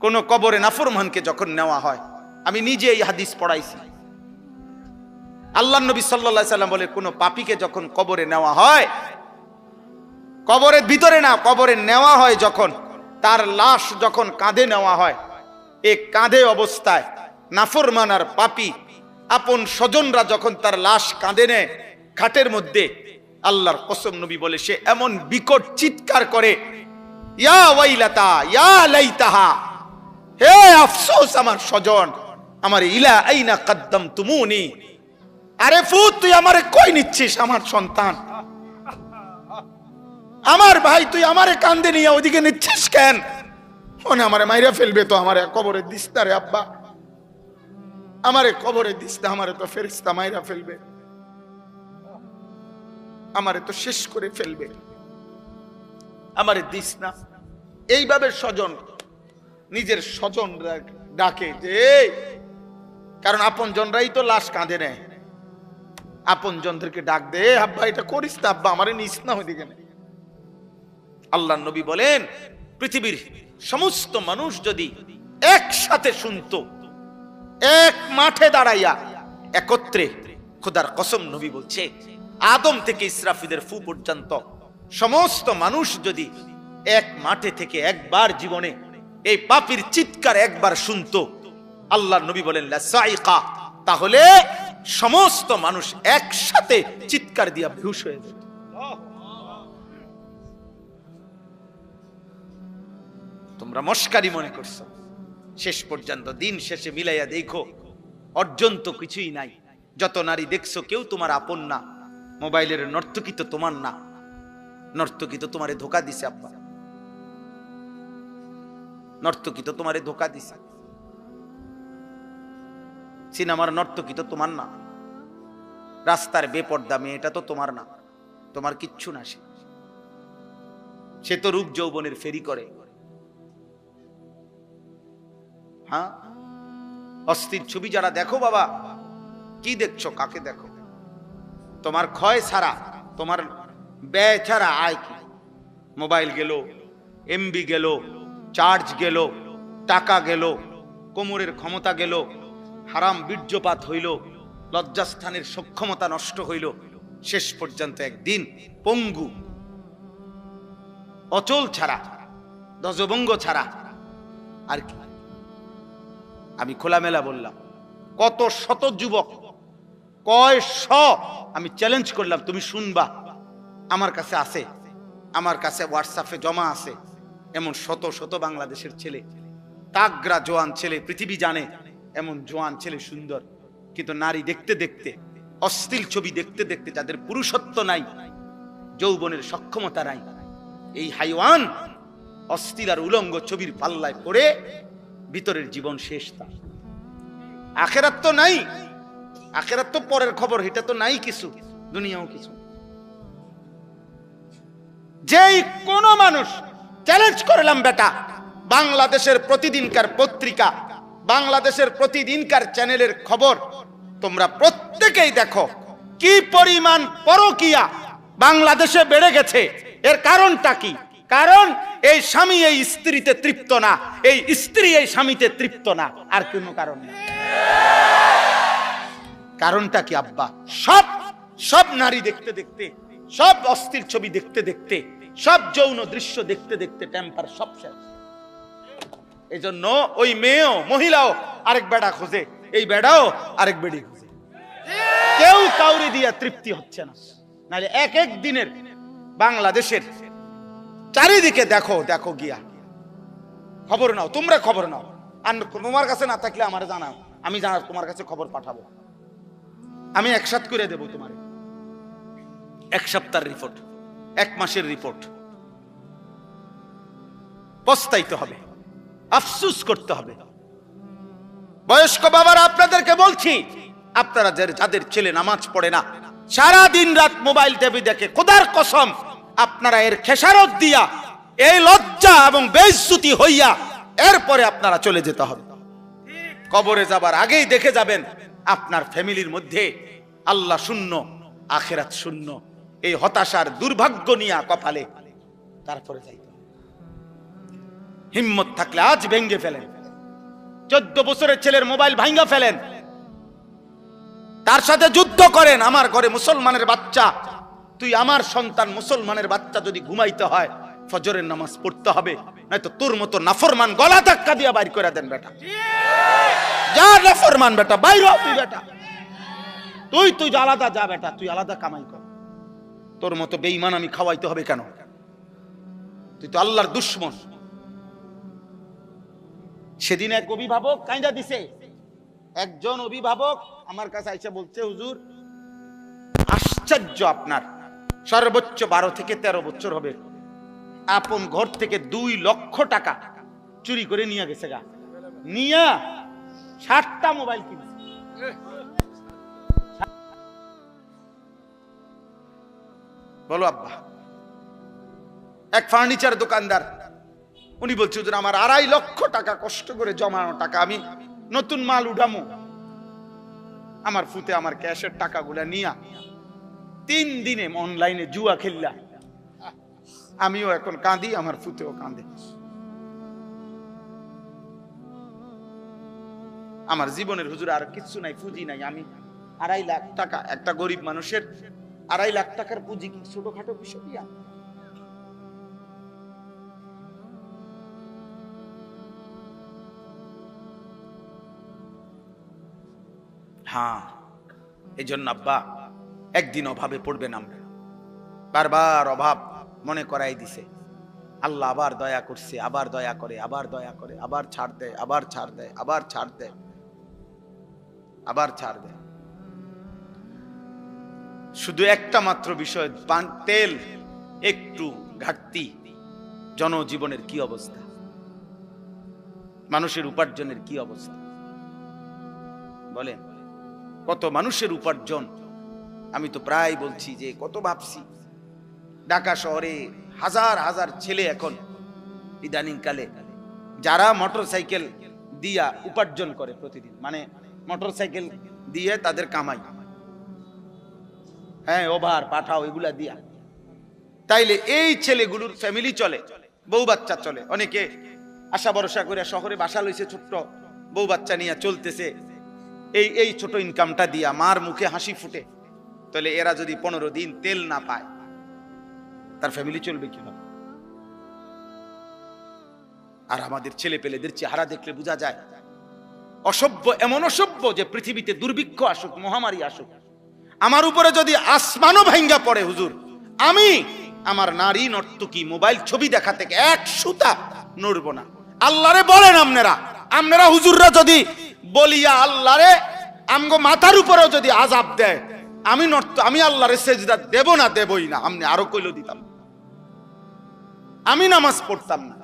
কোন কবরে নাফরমানকে যখন নেওয়া হয়, আমি নিজে এই হাদিস পড়াইছি, আল্লাহর নবী সাল্লাল্লাহু আলাইহি সাল্লাম বলে কোন পাপীকে যখন কবরে নেওয়া হয়, কবরের ভিতরে না, কবরে নেওয়া হয় যখন, তার লাশ যখন কাঁধে নেওয়া হয়, এই কাঁধে অবস্থায় নাফরমান আর পাপী আপন স্বজনরা যখন তার লাশ কাঁধে নেয় খাটের মধ্যে, আল্লাহর কসম নবী বলে সে এমন বিকট চিৎকার করে, ইয়া ওয়াইলাতা ইয়া লাইতাহা, হে আফসোস আমার স্বজন, আমার ইলা আইনা কদ্দামতুমুনি, আরে ফুত তুই আমারে কই নিচ্ছিস, আমার সন্তান, আমার ভাই তুই আমারে কান্দে নিয়ে ওদিকে নিচ্ছিস কেন? মনে আমারে মাইরা ফেলবে তো, আমারে কবরে দিস না রে আব্বা, আমারে কবরে দিস না, আমারে তো ফেরেশতা মাইরা ফেলবে, আমারে তো শেষ করে ফেলবে, আমারে দিস না। এইভাবে স্বজন নিজের স্বজন ডাকে যে, কারণ আপন জনরাই তো লাশ কাঁধে নেয়, আপন জনদেরকে ডাক দে, আব্বা এটা করিস না, আব্বা আমারে নিস না ওইদিকে। আল্লাহর নবী বলেন পৃথিবীর সমস্ত মানুষ যদি একসাথে শুনতো, এক মাঠে দাঁড়াইয়া একত্রে, খোদার কসম নবী বলছে আদম থেকে ইসরাফিলের ফু পর্যন্ত সমস্ত মানুষ যদি এক মাঠে থেকে একবার জীবনে এই পাপীর চিৎকার একবার শুনতো, আল্লাহর নবী বলেন লা সাইকা, তাহলে সমস্ত মানুষ একসাথে চিৎকার দিয়া বেহুশ হয়ে যেত। তোমরা মস্কারি মনে করছো, শেষ পর্যন্ত দিন শেষে মিলাইয়া দেখো অর্জন তো কিছুই নাই। যত নারী দেখছো কেউ তোমার আপন না, মোবাইলের নর্তকী তো তোমার না, নর্তকী তো তোমারে ধোকা দিছে আব্বা, নর্তকী তো তোমারে ধোকা দিছে, সিনেমার নর্তকী তো তোমার না, রাস্তার বেপর্দা মেয়েটা তো তোমার না, তোমার কিচ্ছু না, সে তো রূপ যৌবনের ফেরি করে। হ্যাঁ, অস্থির ছবি যারা দেখো বাবা, কি দেখছো, কাকে দেখো? তোমার ক্ষয় ছাড়া, তোমার ব্যয় ছাড়া আয় কি? মোবাইল গেল, এমবি গেল, চার্জ গেল, টাকা গেল, কোমরের ক্ষমতা গেল, হারাম বীর্যপাত হইল, লজ্জাস্থানের সক্ষমতা নষ্ট হইল, শেষ পর্যন্ত একদিন পঙ্গু, অচল ছাড়া, ধ্বজভঙ্গ ছাড়া আর কি? আমি খোলামেলা বললাম, কত শত যুবক, কয় শ, আমি চ্যালেঞ্জ করলাম, তুমি শুনবা, আমার কাছে আছে, আমার কাছে হোয়াটসঅ্যাপে জমা আছে, এমন শত শত বাংলাদেশের ছেলে, তাগরা জোয়ান ছেলে, পৃথিবী জানে এমন জোয়ান ছেলে সুন্দর, কিন্তু নারী দেখতে দেখতে, অশ্লীল ছবি দেখতে দেখতে যাদের পুরুষত্ব নাই, যৌবনের সক্ষমতা নাই, এই হাইওয়ান অশ্লীল আর উলঙ্গ ছবির পাল্লায় পড়ে ভিতরের জীবন শেষ। তার আখেরাত তো নাই, আখেরাত তো পরের খবর, এটা তো নাই কিছু, দুনিয়াও কিছু। যেই কোন মানুষ চ্যালেঞ্জ করলাম বেটা, বাংলাদেশের প্রতিদিনকার পত্রিকা, বাংলাদেশের প্রতিদিনকার চ্যানেলের খবর তোমরা প্রত্যেকেই দেখো, কি পরিমাণ পরকীয়া বাংলাদেশে বেড়ে গেছে। এর কারণটা কি? কারণ এই স্বামী এই স্ত্রীতে তৃপ্ত না, এই স্ত্রী এই স্বামীতে তৃপ্ত না, আর কোনো কারণ না। কারণটা কি আব্বা? সব সব নারী দেখতে দেখতে, সব অস্থির ছবি দেখতে দেখতে, সব যৌন দৃশ্য দেখতে দেখতে টেম্পার সব শেষ। এই জন্য ওই মেয়েও, মহিলাও আরেক বেড়া খোঁজে, এই বেড়াও আরেক বেড়ি খোঁজে, কেউ কাউরি দিয়া তৃপ্তি হচ্ছে না। নাহলে এক এক দিনের বাংলাদেশের চারিদিকে দেখো, দেখো গিয়া খবর নাও, তোমরা খবর নাও, আর তোমার কাছে না থাকলে আমার জানাও, আমি জানার তোমার কাছে খবর পাঠাবো, আমি একসাথ করে দেবো তোমার, এক সপ্তাহের রিপোর্ট, এক মাসের রিপোর্ট। পস্তাইতে হবে, আফসোস করতে হবে। বয়স্ক বাবারা আপনাদেরকে বলছি, আপনারা যাদের ছেলে নামাজ পড়ে না, সারা দিন রাত মোবাইল টিভি দেখে, খোদার কসম আপনারা এর খেসারত দিয়া, এই লজ্জা এবং বেইজ্জতি হইয়া এরপরে আপনারা চলে যেতে হবে। কবরে যাবার আগেই দেখে যাবেন আপনার ফ্যামিলির মধ্যে আল্লাহ শূন্য, আখিরাত শূন্য, এই হতাশার দুর্ভাগ্য নিয়ে কপালে, তারপরে যাইতে। হিম্মত থাকলে আজ ভেঙ্গে ফেলেন। 14 বছরের ছেলের মোবাইল ভাঙা ফেলেন, তার সাথে যুদ্ধ করেন। আমার ঘরে মুসলমানের বাচ্চা, তুই আমার সন্তান মুসলমানের বাচ্চা যদি ঘুমাইতে হয় ফজরের নামাজ পড়তে হবে, নয়তো তোর মতো নাফরমান গলা ধাক্কা দিয়া বাইর করে দেন বেটা। যা নাফরমান বেটা, বাইর হ তুই বেটা, তুই আলাদা যা বেটা, তুই আলাদা কামাই কর। তোর মতো বেঈমান আমি খাওয়াইতে হবে কেন? তুই তো আল্লাহর দুশমন। সেদিন এক অভিভাবক কাইন্দা দিছে, একজন অভিভাবক আমার কাছে আইসা বলছে, হুজুর আশ্চর্য, আপনার সর্বোচ্চ 12 থেকে 13 বছর হবে, আপন ঘর থেকে 2 লক্ষ টাকা চুরি করে নিয়ে গেছে গা, নিয়া 60টা মোবাইল কিনছে। বলো আব্বা। এক ফার্নিচার দোকানদার, উনি বলছে হুজুর আমার 2.5 লক্ষ টাকা কষ্ট করে জমানো টাকা, আমি নতুন মাল উঠামু, আমার ফুতে আমার ক্যাশের টাকাগুলা নিয়া 3 দিনে অনলাইনে জুয়া খেললা। আমিও এখন কাঁদি, আমার ফুতেও কাঁদে। আমার জীবনের হুজুর আর কিছু নাই, পুঁজি নাই। আমি 2.5 লাখ টাকা, একটা গরিব মানুষের 2.5 লাখ টাকার পুঁজি কি ছোটখাটো বিষয়? হ্যাঁ, এই জন্য আব্বা একদিন অভাবে পড়বেন আমরা। বারবার অভাব মনে করাই দিছে, আল্লাহ আবার দয়া করছে, আবার দয়া করে, আবার দয়া করে, আবার ছাড় দেয়, আবার ছাড় দেয়, আবার ছাড় দেয়, আবার ছাড় দেয়। শুধু একটা মাত্র বিষয়, তেল একটু ঘাটতি, জনজীবনের কি অবস্থা, মানুষের উপার্জনের কি অবস্থা বলেন? কত মানুষের উপার্জন, আমি তো প্রায় বলছি যে কত ভাবছি, ঢাকা শহরে হাজার হাজার ছেলে এখন ইদানিং কালে যারা মোটরসাইকেল দিয়া উপার্জন করে প্রতিদিন, মানে মোটরসাইকেল দিয়ে তাদের কামাই, হ্যাঁ ওভার পাঠাও এগুলা দিয়া, তাইলে এই ছেলেগুলোর ফ্যামিলি চলে, বউ বাচ্চা চলে। অনেকে আশা ভরসা করে শহরে বাসা লইছে, ছোট্ট বউ বাচ্চা নিয়ে চলতেছে, এই ছোট ইনকামটা দিয়া মার মুখে হাসি ফুটে। তাহলে এরা যদি 15 দিন তেল না পায়, তার ফ্যামিলি চলবে কিভাবে? আর আমাদের ছেলে পেলেদের চেহারা দেখলে বোঝা যায় অসভ্য, এমন অসভ্য যে পৃথিবীতে দুর্ভিক্ষ আসুক, মহামারী আসুক, আমার উপরে যদি আসমানও ভাঙ্গা পড়ে হুজুর, আমি আমার নারী নর্তকী মোবাইল ছবি দেখা থেকে 1 সুতা নড়ব না। আল্লাহরে বলেন আপনারা হুজুররা যদি বলিয়া আল্লাহরে আমগো মাথার উপরেও যদি আযাব দেয়, আমি আল্লাহরে সেজদা দেব না, দেবই না। আপনি আরো কইলো দিতাম, আমি নামাজ পড়তাম না,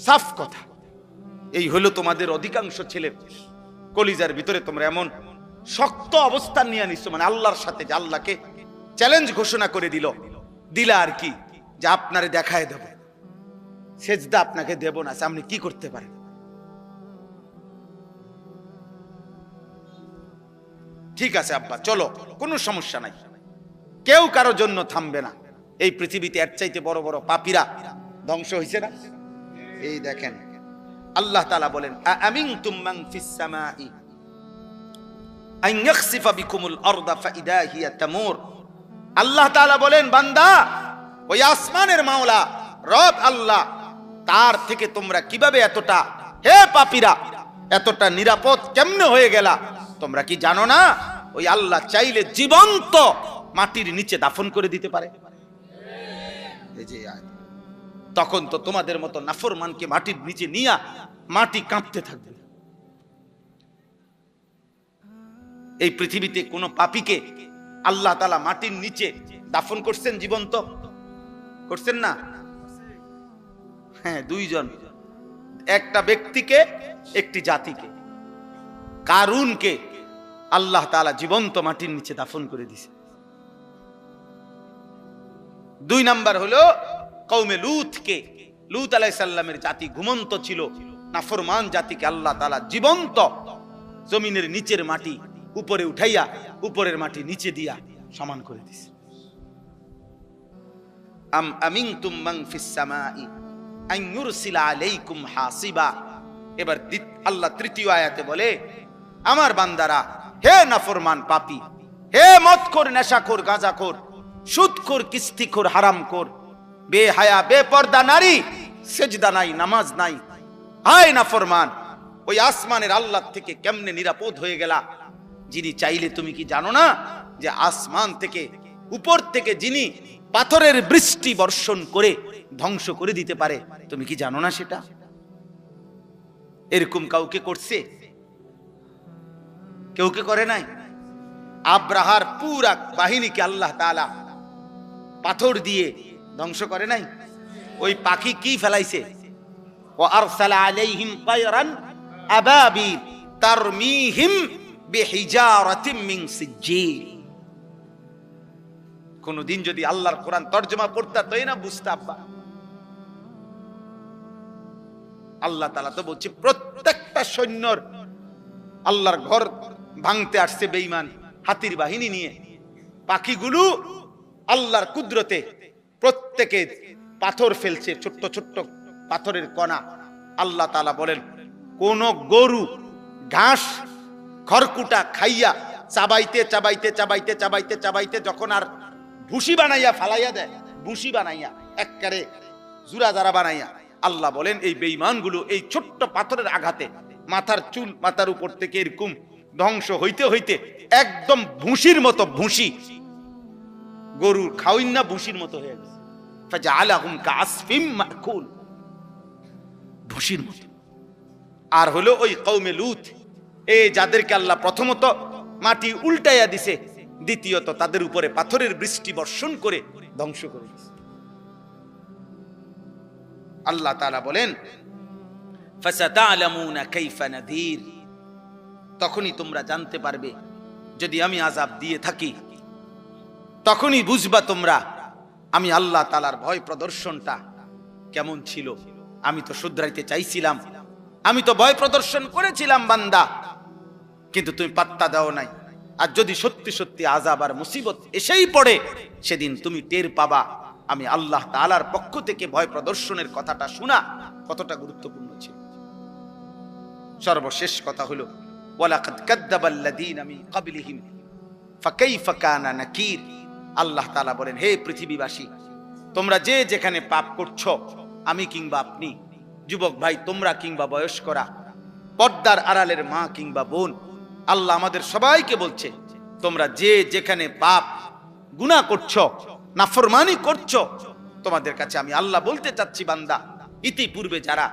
সাফ কথা। এই হলো তোমাদের অধিকাংশ ছেলে কলিজার ভিতরে, তোমরা এমন শক্ত অবস্থান নিয়ে নিচ্ছ, মানে আল্লাহর সাথে, যে আল্লাহকে চ্যালেঞ্জ ঘোষণা করে দিলা আর কি, যে আপনারে দেখায় দেব, সেজদা আপনাকে দেব না, আপনি কি করতে পারেন? ঠিক আছে আব্বা, চলো, কোনো সমস্যা নাই, কেউ কারো জন্য থামবে না। এই পৃথিবীতে এর চাইতে বড় বড় পাপীরা ধ্বংস হয়েছে না? এই দেখেন আল্লাহ তাআলা বলেন, আমিনতুম মান ফিস সামাই আন ইয়াখসিফা বিকুমুল আরদা ফাইদা হিয়া তামুর। আল্লাহ তাআলা বলেন, বান্দা, ওই আসমানের মাওলা রব আল্লাহ, তার থেকে তোমরা কিভাবে এতটা, হে পাপীরা, এতটা নিরাপদ কেমনে হয়ে গেলা? তোমরা কি জানো না ওই আল্লাহ চাইলে জীবন্ত মাটির নিচে দাফন করে দিতে পারে? তখন তো তোমাদের মতো নাফরমানকে মাটির নিচে নিয়া মাটি কাঁপতে থাকবে। এই পৃথিবীতে কোন পাপীকে আল্লাহ তাআলা মাটির নিচে দাফন করছেন? জীবন্ত করছেন না? হ্যাঁ, 2 জন, একটা ব্যক্তিকে, একটি জাতিকে। কারুনকে আল্লাহ তাআলা জীবন্ত মাটির নিচে দাফন করে দিয়েছে। 2 নাম্বার হলো কওমে লূতকে, লূত আলাইহিস সালামের জাতি ঘুমন্ত ছিল, নাফরমান জাতিকে আল্লাহ তাআলা জীবন্ত জমিনের নিচের মাটি উপরে উঠাইয়া উপরের মাটি নিচে দিয়া সমান করে দিয়েছে। আম আমিনতুম মান ফিস সামাই আন ইউরসিলা আলাইকুম হাসিবা। এবার আল্লাহ তৃতীয় আয়াতে বলে, আমার বান্দারা, হে নাফরমান পাপী, হে মদখোর, নেশাখোর, গাঁজাখোর, সুদখোর, কিস্তিখোর, হারামখোর, বেহায়া, বেপর্দা নারী, সেজদা নাই, নামাজ নাই, হায় নাফরমান, ওই আসমানের আল্লাহ থেকে কেমনে নিরাপদ হয়ে গেলা? যিনি চাইলে, তুমি কি জানো না যে আসমান থেকে, উপর থেকে যিনি পাথরের বৃষ্টি বর্ষণ করে ধ্বংস করে দিতে পারে? তুমি কি জানো না সেটা? এরকম কাউকে করছে? কেউ কে করে নাই? আব্রাহার পুরা বাহিনীকে আল্লাহ তাআলা পাথর দিয়ে ধ্বংস করে নাই? ওই পাখি কি ফেলাইছে? ওয়া আরসালা আলাইহিম তায়রান আবাবিল তারমিহিম বিহিজারাতিম মিন সিজ্জিল। কোনদিন যদি আল্লাহর কোরআন তরজমা পড়তা তাই না বুঝতা আব্বা। আল্লাহ তাআলা তো বলছে প্রত্যেকটা সৈন্যর আল্লাহর ঘর ভাঙতে আসছে বেঈমান হাতির বাহিনী নিয়ে। পাখিগুলো আল্লাহর কুদরতে প্রত্যেকে পাথর ফেলছে, ছোট্ট ছোট্ট পাথরের কণা। আল্লাহ তাআলা বলেন, কোন গরু ঘাস খড়কুটা খাইয়া চাবাইতে চাবাইতে চাবাইতে চাবাইতে চাবাইতে যখন আর ভুসি বানাইয়া ফালাইয়া দেয়, ভুসি বানাইয়া একবারে জুরা জারা বানাইয়া, আল্লাহ বলেন এই বেঈমানগুলো এই ছোট্ট পাথরের আঘাতে মাথার চুল মাথার উপর থেকে এরকম ধ্বংস হইতে হইতে একদম ভুসির মতো, ভুসি গরুর খাওয়াইন না, ভুসির মতো হয়ে গেছে। ফাজআলাহুম কাআসফিম মাকুল, ভুসির মতো। আর হলো ওই কওমে লূত, এই যাদেরকে আল্লাহ প্রথমত মাটি উল্টাইয়া দিছে, দ্বিতীয়ত তাদের উপরে পাথরের বৃষ্টি বর্ষণ করে ধ্বংস করে দিছে। আল্লাহ তাআলা বলেন, ফাসাতা'লামুনা কাইফা নাযীর, তখনই তোমরা জানতে পারবে যদি আমি আযাব দিয়ে থাকি, তখনই বুঝবা তোমরা আমি আল্লাহ তাআলার ভয় প্রদর্শনটা কেমন ছিল। আমি তো শুধরাইতে চাইছিলাম, আমি তো ভয় প্রদর্শন করেছিলাম বান্দা, কিন্তু তুমি পাত্তা দাও নাই। আর যদি সত্যি সত্যি আযাব আর মুসিবত এসেই পড়ে, সেদিন তুমি টের পাবা আমি আল্লাহ তাআলার পক্ষ থেকে ভয় প্রদর্শনের কথাটা শোনা কতটা গুরুত্বপূর্ণ ছিল। সর্বশেষ কথা হলো, ওয়ালাকাদ কাযযাবাল্লাযীনা মিন ক্বাবলিহিম ফাকাইফা কানা নাকির। আল্লাহ তাআলা বলেন, হে পৃথিবীবাসী, তোমরা যে যেখানে পাপ করছো, আমি কিংবা আপনি, যুবক ভাই তোমরা কিংবা বয়স্করা, পর্দার আড়ালের মা কিংবা বোন, আল্লাহ আমাদের সবাইকে বলছে, তোমরা যে যেখানে পাপ গুনাহ করছো, নাফরমানি করছো, তোমাদের কাছে আমি আল্লাহ বলতে চাচ্ছি বান্দা, ইতিপূর্বে যারা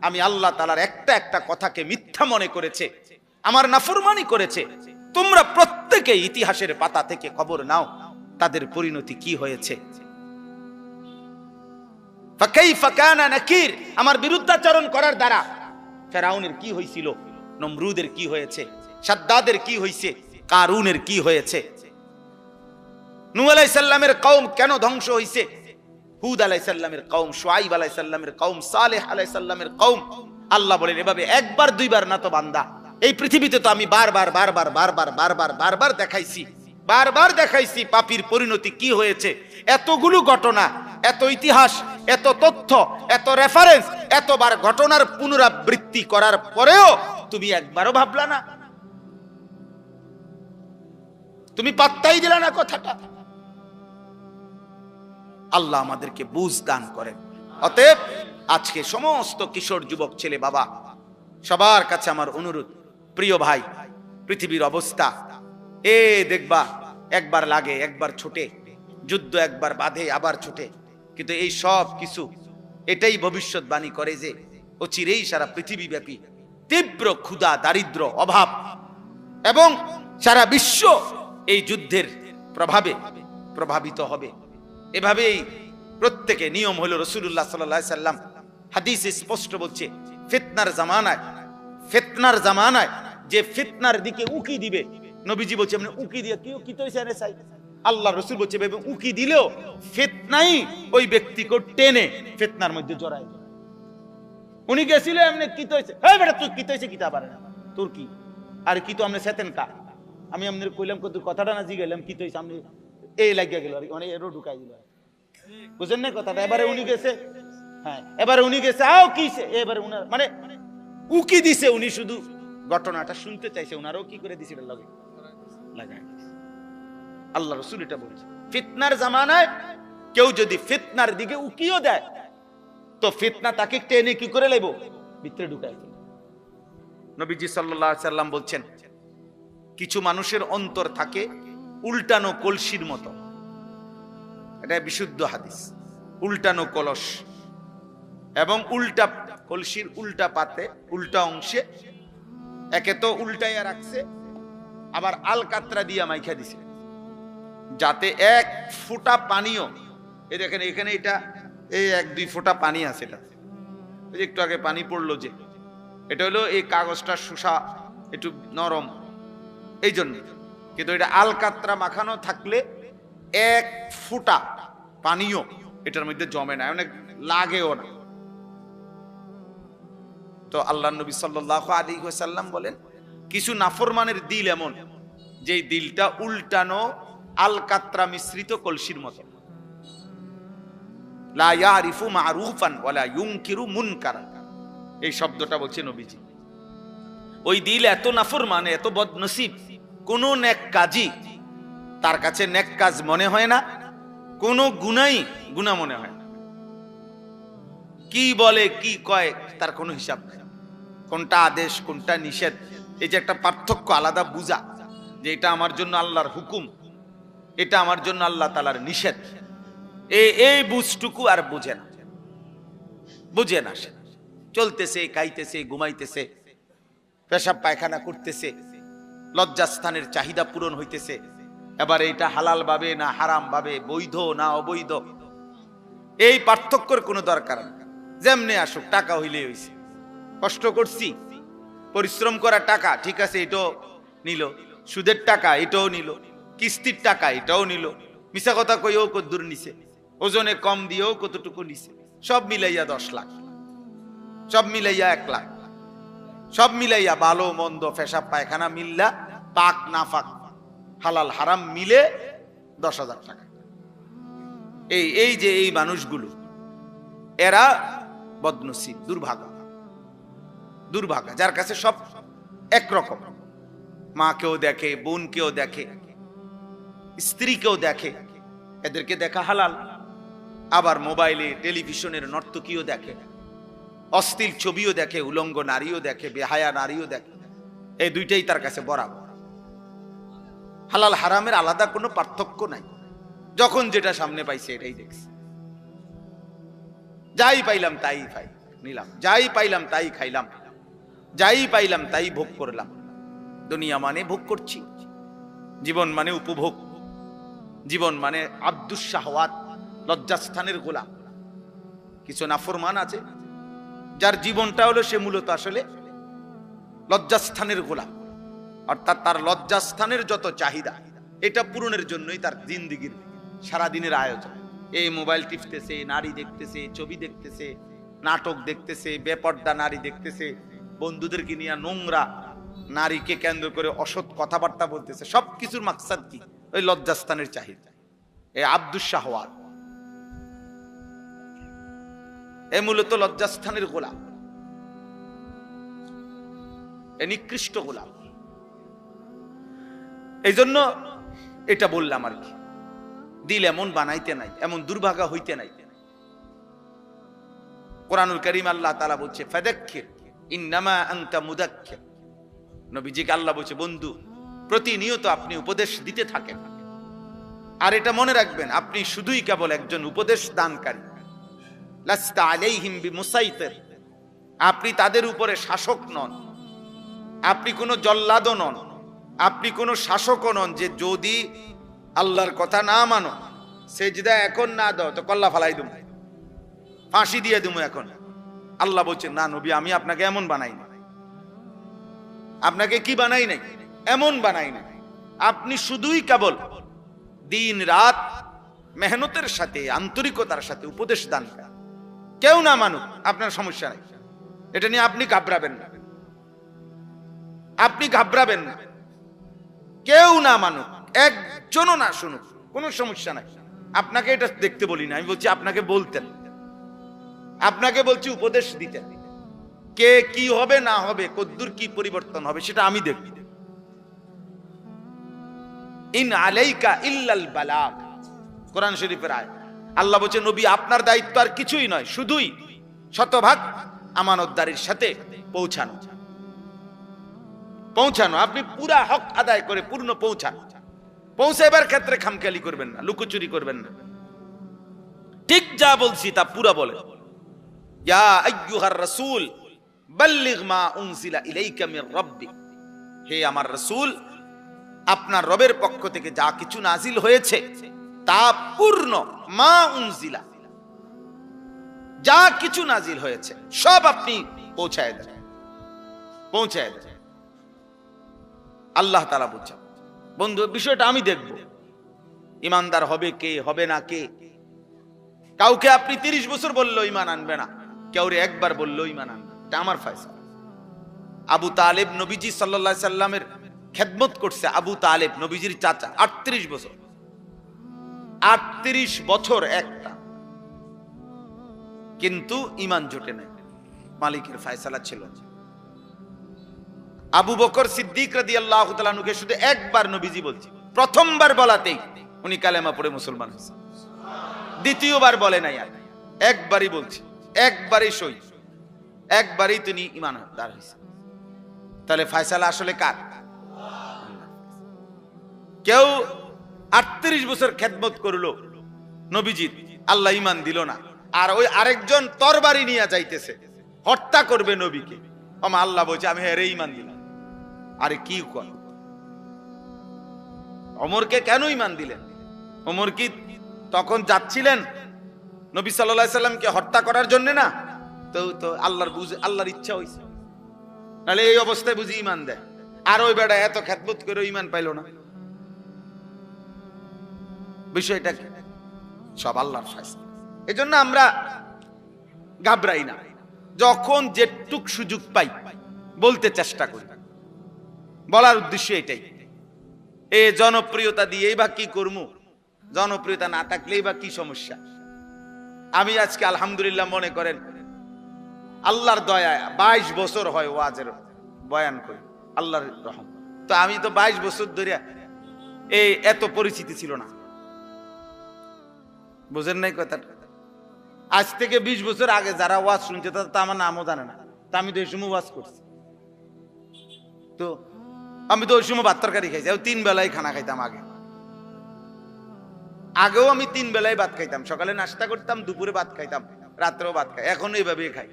আমি আল্লাহ তাআলার একটা একটা কথাকে মিথ্যা মনে করেছে, আমার নাফরমানি করেছে, তোমরা প্রত্যেকে ইতিহাসের পাতা থেকে খবর নাও তাদের পরিণতি কি হয়েছে। ফাকাইফা কানা নাকির, আমার বিরুদ্ধাচরণ করার দ্বারা ফেরাউনের কি হয়েছিল, নমরুদের কি হয়েছে, শাদ্দাদের কি হয়েছে, কারুনের কি হয়েছে, নূহ আলাইহিস সালামের কওম কেন ধ্বংস হয়েছে, হুদ আলাইহিস সালামের কওম, শুআইব আলাইহিস সালামের কওম, সালেহ আলাইহিস সালামের কওম। আল্লাহ বলেন, এভাবে একবার দুইবার না তো বান্দা, এই পৃথিবীতে তো আমি বারবার বারবার বারবার বারবার বারবার দেখাইছি, বারবার দেখাইছি পাপীর পরিণতি কি হয়েছে। এতগুলো ঘটনা, এত ইতিহাস, এত তথ্য, এত রেফারেন্স, এতবার ঘটনার পুনরাবৃত্তি করার পরেও তুমি একবারও ভাবলা না, তুমি পাত্তাই দিলা না কথাটা। আল্লাহ আমাদেরকে বুঝ দান করেন। অতএব আজকে সমস্ত কিশোর যুবক ছেলে বাবা সবার কাছে আমার অনুরোধ, প্রিয় ভাই, পৃথিবীর অবস্থা দেখবা একবার লাগে একবার ছোটে, যুদ্ধ একবার বাঁধে আবার ছোটে, কিন্তু এই সব কিছু এটাই ভবিষ্যৎবাণী করে যে অচিরেই সারা পৃথিবীব্যাপী তীব্র ক্ষুধা, দারিদ্র, অভাব এবং সারা বিশ্ব এই যুদ্ধের প্রভাবে প্রভাবিত হবে। এভাবেই প্রত্যেকে নিয়ম হলো, রাসূলুল্লাহ সাল্লাল্লাহু আলাইহি সাল্লাম হাদিসে স্পষ্ট বলছে, ফিতনার জামানায় যে ফিতনার দিকে উকি দিবে, নবীজি বলছে মানে উকি দিয়ে কি তৈছে রে সাই, আল্লাহ রাসূল বলছে উকি দিলেও ফিতনাই ওই ব্যক্তিকে টেনে ফিতনার মধ্যে জড়ায়। উনি গেছিল এমনি কি তৈছে, এই বেটা তুই কি তৈছে কিতা পারে না তোর কি, আর কি তো আমনে সেতেন কা, আমি আপনাদের কইলাম কত কথাটা না জিগাইলাম কি তৈছে, আমি এই লাগিয়া গেল মানে এরো ঢুকাই দিল, বুঝেন না কথাটা। এবারে উনি গেছে, হ্যাঁ এবারে উনি গেছে আও কিছে, এবারে উনার মানে উকি দিছে, উনি শুধু ঘটনাটা শুনতে চাইছে, উনারও কি করে দিছে লাগে লাগাই। আল্লাহ রাসূল এটা বলেছে, ফিতনার জামানায় কেউ যদি ফিতনার দিকে উকিও দেয় তো ফিতনা তাকে টেনে কি করে লাইব, ভিতরে ঢুকাই দিবে। নবীজি সাল্লাল্লাহু আলাইহি সাল্লাম বলছেন, কিছু মানুষের অন্তর থাকে উল্টানো কলসির মতো। এটা বিশুদ্ধ হাদিস। উল্টানো কলস এবং উল্টা কলসির উল্টা পাতে, উল্টা অংশে একে তো উল্টাইয়া রাখছে, আবার আলকাতরা দিয়া মাইখা দিছে, যাতে এক ফোঁটা পানিও, এই দেখেন এখানে এটা এই 1-2 ফোঁটা পানি আছে, এটা একটু আগে পানি পড়লো যে, এটা হলো এই কাগজটা শুষা একটু নরম এই জন্য, কিন্তু এটা আলকাতরা মাখানো থাকলে এক ফোঁটা পানিও এটার মধ্যে জমে না, অনেক লাগেও না। তো আল্লাহ নবী সাল্লাল্লাহু আলাইহি ওয়াসাল্লাম বলেন, কিছু নাফরমানের দিল এমন যে দিলটা উল্টানো আলকাতরা মিশ্রিত কলসির মতো। লা ইয়ারিফু মারুফান ওয়ালা ইউনকিরু মুনকারা, এই শব্দটা বলছে নবীজি। ওই দিল এত নাফরমান, এত বদনসিব, কোন নেক কাজই তার কাছে নেক কাজ মনে হয় না, কোন গুনাই গুনাহ মনে হয় না। কি বলে কি কয় তার কোনো হিসাব নেই, কোনটা আদেশ কোনটা নিষেধ, এই যে একটা পার্থক্য আলাদা বুঝা, যে এটা আমার জন্য আল্লাহর হুকুম, এটা আমার জন্য আল্লাহ তাআলার নিষেধ, এই বুঝটুকু আর বুঝে না, বুঝে না। সে চলতেছে, খাইতেছে, ঘুমাইতেছে, পেশাব পায়খানা করতেছে, লজ্জাস্থানের চাহিদা পূরণ হইতেছে। এবার এটা হালাল ভাবে না হারাম ভাবে, বৈধ না অবৈধ, এই পার্থক্যের কোনো দরকার নেই। যেমনে আসুক, টাকা হইলে হইছে, কষ্ট করছি, পরিশ্রম করা টাকা, ঠিক আছে, এটাও নিল, সুদের টাকা এটাও নিল, কিস্তির টাকা এটাও নিল, মিছা কথা কইও কদ্দুর নিছে, ওজনে কম দিয়েও কতটুকু নিছে, সব মিলাইয়া 10 লাখ, সব মিলাইয়া 1 লাখ, সব মিলাইয়া ভালো মন্দ পেশাব পায়খানা মিল্লা, পাক নাফাক হালাল হারাম মিলে 10,000 টাকা। এই যে এই মানুষগুলো, এরা বদনসিব, দুর্ভাগা, দুর্ভাগা, যার কাছে সব একরকম, মাকেও দেখে, বোনকেও দেখে, স্ত্রীকেও দেখে, এদেরকে দেখা হালাল, আবার মোবাইলে টেলিভিশনের নর্তকীও দেখে, অশ্লীল ছবিও দেখে, উলঙ্গ নারীও দেখে, বেহায়া নারীও দেখে, এই দুইটাই তার কাছে বরাবর। হালাল হারামের আলাদা কোনো পার্থক্য নাই, যখন যেটা সামনে পাইছে এটাই দেখছে, যাই পাইলাম তাই নিলাম, যাই পাইলাম তাই খাইলাম, যাই পাইলাম তাই ভোগ করলাম। দুনিয়া মানে ভোগ করছি, জীবন মানে উপভোগ, জীবন মানে আব্দুস শাহওয়াত, লজ্জাস্থানের গোলাম। কিছু নাফরমান আছে যার জীবনটা হলো সে মূলত আসলে লজ্জাস্থানের গোলাম, অর্থাৎ তার লজ্জাস্থানের যত চাহিদা এটা পূরণের জন্যই তার জিন্দেগির সারাদিনের আয়োজন। এই মোবাইল টিপতেছে, নারী দেখতেছে, ছবি দেখতেছে, নাটক দেখতেছে, বেপর্দা নারী দেখতেছে, বন্ধুদেরকে নিয়ে নোংরা নারীকে কেন্দ্র করে অসৎ কথাবার্তা বলতেছে, সবকিছুর মাকসাদ কি? ওই লজ্জাস্থানের চাহিদা। এই আব্দুস শাহওয়াত, এ মূলত লজ্জাস্থানের গোলাম, এ নিকৃষ্ট গোলাম। এই জন্য এটা বললাম আর কি, দিল এমন বানাইতে নাই, এমন দুর্ভাগা হইতে নাই। কোরআনুল কারীম আল্লাহ তাআলা বলছে, ফাযাক্কির ইন্নামা আনতা মুযাক্কির। নবীজিকে আল্লাহ বলছে, বন্ধু প্রতিনিয়ত আপনি উপদেশ দিতে থাকেন, আর এটা মনে রাখবেন আপনি শুধুই কেবল একজন উপদেশ দানকারী। লাস্তা আলাইহিম বিমুসাইতির, আপনি তাদের উপরে শাসক নন, আপনি কোনো জল্লাদও নন, আপনি কোনো শাসকও নন যে যদি আল্লাহর কথা না মানো, সেজদা এখন না দাও তো কল্লা ফালাই দেবো, ফাঁসি দিয়ে দেবো এখন। আল্লাহ বলছেন, না নবী, আমি আপনাকে এমন বানাই না। আপনাকে কি বানাই নাই? এমন বানাই না। আপনি শুধুই কেবল দিন রাত মেহনতের সাথে, আন্তরিকতার সাথে উপদেশ দান করেন। কেউ না মানুক, আপনার সমস্যা নাই, এটা নিয়ে আপনি ঘাবড়াবেন না, আপনি ঘাবড়াবেন না। কেউ না মানুক, একজনও না শুনুক, কোনো সমস্যা নাই। আপনাকে এটা দেখতে বলি না, আমি বলছি আপনাকে বলতেন, আপনাকে বলছি উপদেশ দিতেন। কে কি হবে না হবে, কদ্দুর কি পরিবর্তন হবে সেটা আমি দেখব। ইন আলাইকা ইল্লাল বালাগ, কোরআন শরীফের আয়াত। আল্লাহ বলছে নবী আপনার দায়িত্ব আর কিছুই নয়, শুধুই শতভাগ আমানতদারির সাথে পৌঁছানো। আপনি পুরা হক আদায় করে পূর্ণ পৌঁছান। পৌঁছাইবার ক্ষেত্রে খামখেয়ালি করবেন না, লুকোচুরি করবেন না, ঠিক যা বলছি তা পুরা বলে। ইয়া আইয়ুহার রাসূল বাল্লিগ মা উনজিলা ইলাইকা মির রাব্বিক, হে আমার রাসূল আপনার রবের পক্ষ থেকে যা কিছু নাজিল হয়েছে তা পূর্ণ, মা উনজিলা, যা কিছু নাজিল হয়েছে সব আপনি পৌঁছায় দেন। আল্লাহ তাআলা বলছেন বন্ধু বিষয়টা আমি দেখব, ইমানদার হবে কে হবে না কে। কাউকে আপনি 30 বছর বললেও ইমান আনবে না, কাউরে একবার বললেও ইমান আনবে, এটা আমার ফয়সালা। আবু তালেব নবীজি সাল্লাল্লাহু আলাইহি সাল্লামের খেদমত করছে, আবু তালেব নবীজির চাচা, 38 বছর, 38 বছর একটা, কিন্তু ইমান জোটে নাই, মালিকের ফয়সালা ছিল। আবু বকর সিদ্দিক রাদিয়াল্লাহু তাআলা আনহুকে শুধু একবার নবীজি বলছে, প্রথমবার বলাতেই উনি কালেমা পড়ে মুসলমান হয়েছে, দ্বিতীয়বার বলে নাই, আর একবারই বলছে, একবারই সই, একবারই তিনি ঈমানদার হয়েছে। তাহলে ফয়সালা আসলে কার? কেউ 38 বছর খেদমত করলো নবীজির, আল্লাহ ঈমান দিল না, আর ওই আরেকজন তরবারি নিয়ে যাইতেছে, হত্যা করবে নবীকে, আল্লাহ বলছে আমি হেরে ঈমান দিলাম। আরে কি কর, ওমরকে কেন ঈমান দিলেন? ওমর কি তখন যাচ্ছিলেন নবী সাল্লাল্লাহু আলাইহি সাল্লামকে হত্যা করার জন্য না? তো আল্লাহর ইচ্ছা হইছে, নাহলে এই অবস্থায় বুঝি ঈমান দেয়। আর ওই বেটা এত খেদমত করে ঈমান পাইল না, বিষয়টা কি? সব আল্লাহর ফয়সালা। এজন্য আমরা ঘাবড়াই না, যখন যেটুক সুযোগ পাই বলতে চেষ্টা করি। বলার উদ্দেশ্য এটাই, এ জনপ্রিয়তা দিয়েই বা কি করবো, জনপ্রিয়তা না থাকলেই বা কি সমস্যা। আমি আজকে আলহামদুলিল্লাহ মনে করেন আল্লাহর দয়ায় 22 বছর হয় ওয়াজের বয়ান করি, আল্লাহর রহম। তো আমি তো 22 বছর ধরে এই এত পরিচিতি ছিল না, বুঝেন নাই কথাটা? আজ থেকে 20 বছর আগে যারা ওয়াজ শুনছে তারা তো আমার নামও জানে না, তা আমি তো এই সময় ওয়াজ করছি। তো আমি তো ওই সময় ভাত তরকারি খাইছি, 3 বেলায় খানা খাইতাম। আগেও আমি 3 বেলায় ভাত খাইতাম, সকালে নাস্তা করতাম, দুপুরে ভাত খাইতাম, রাত্রেও ভাত খাই, এখন এইভাবে খাই,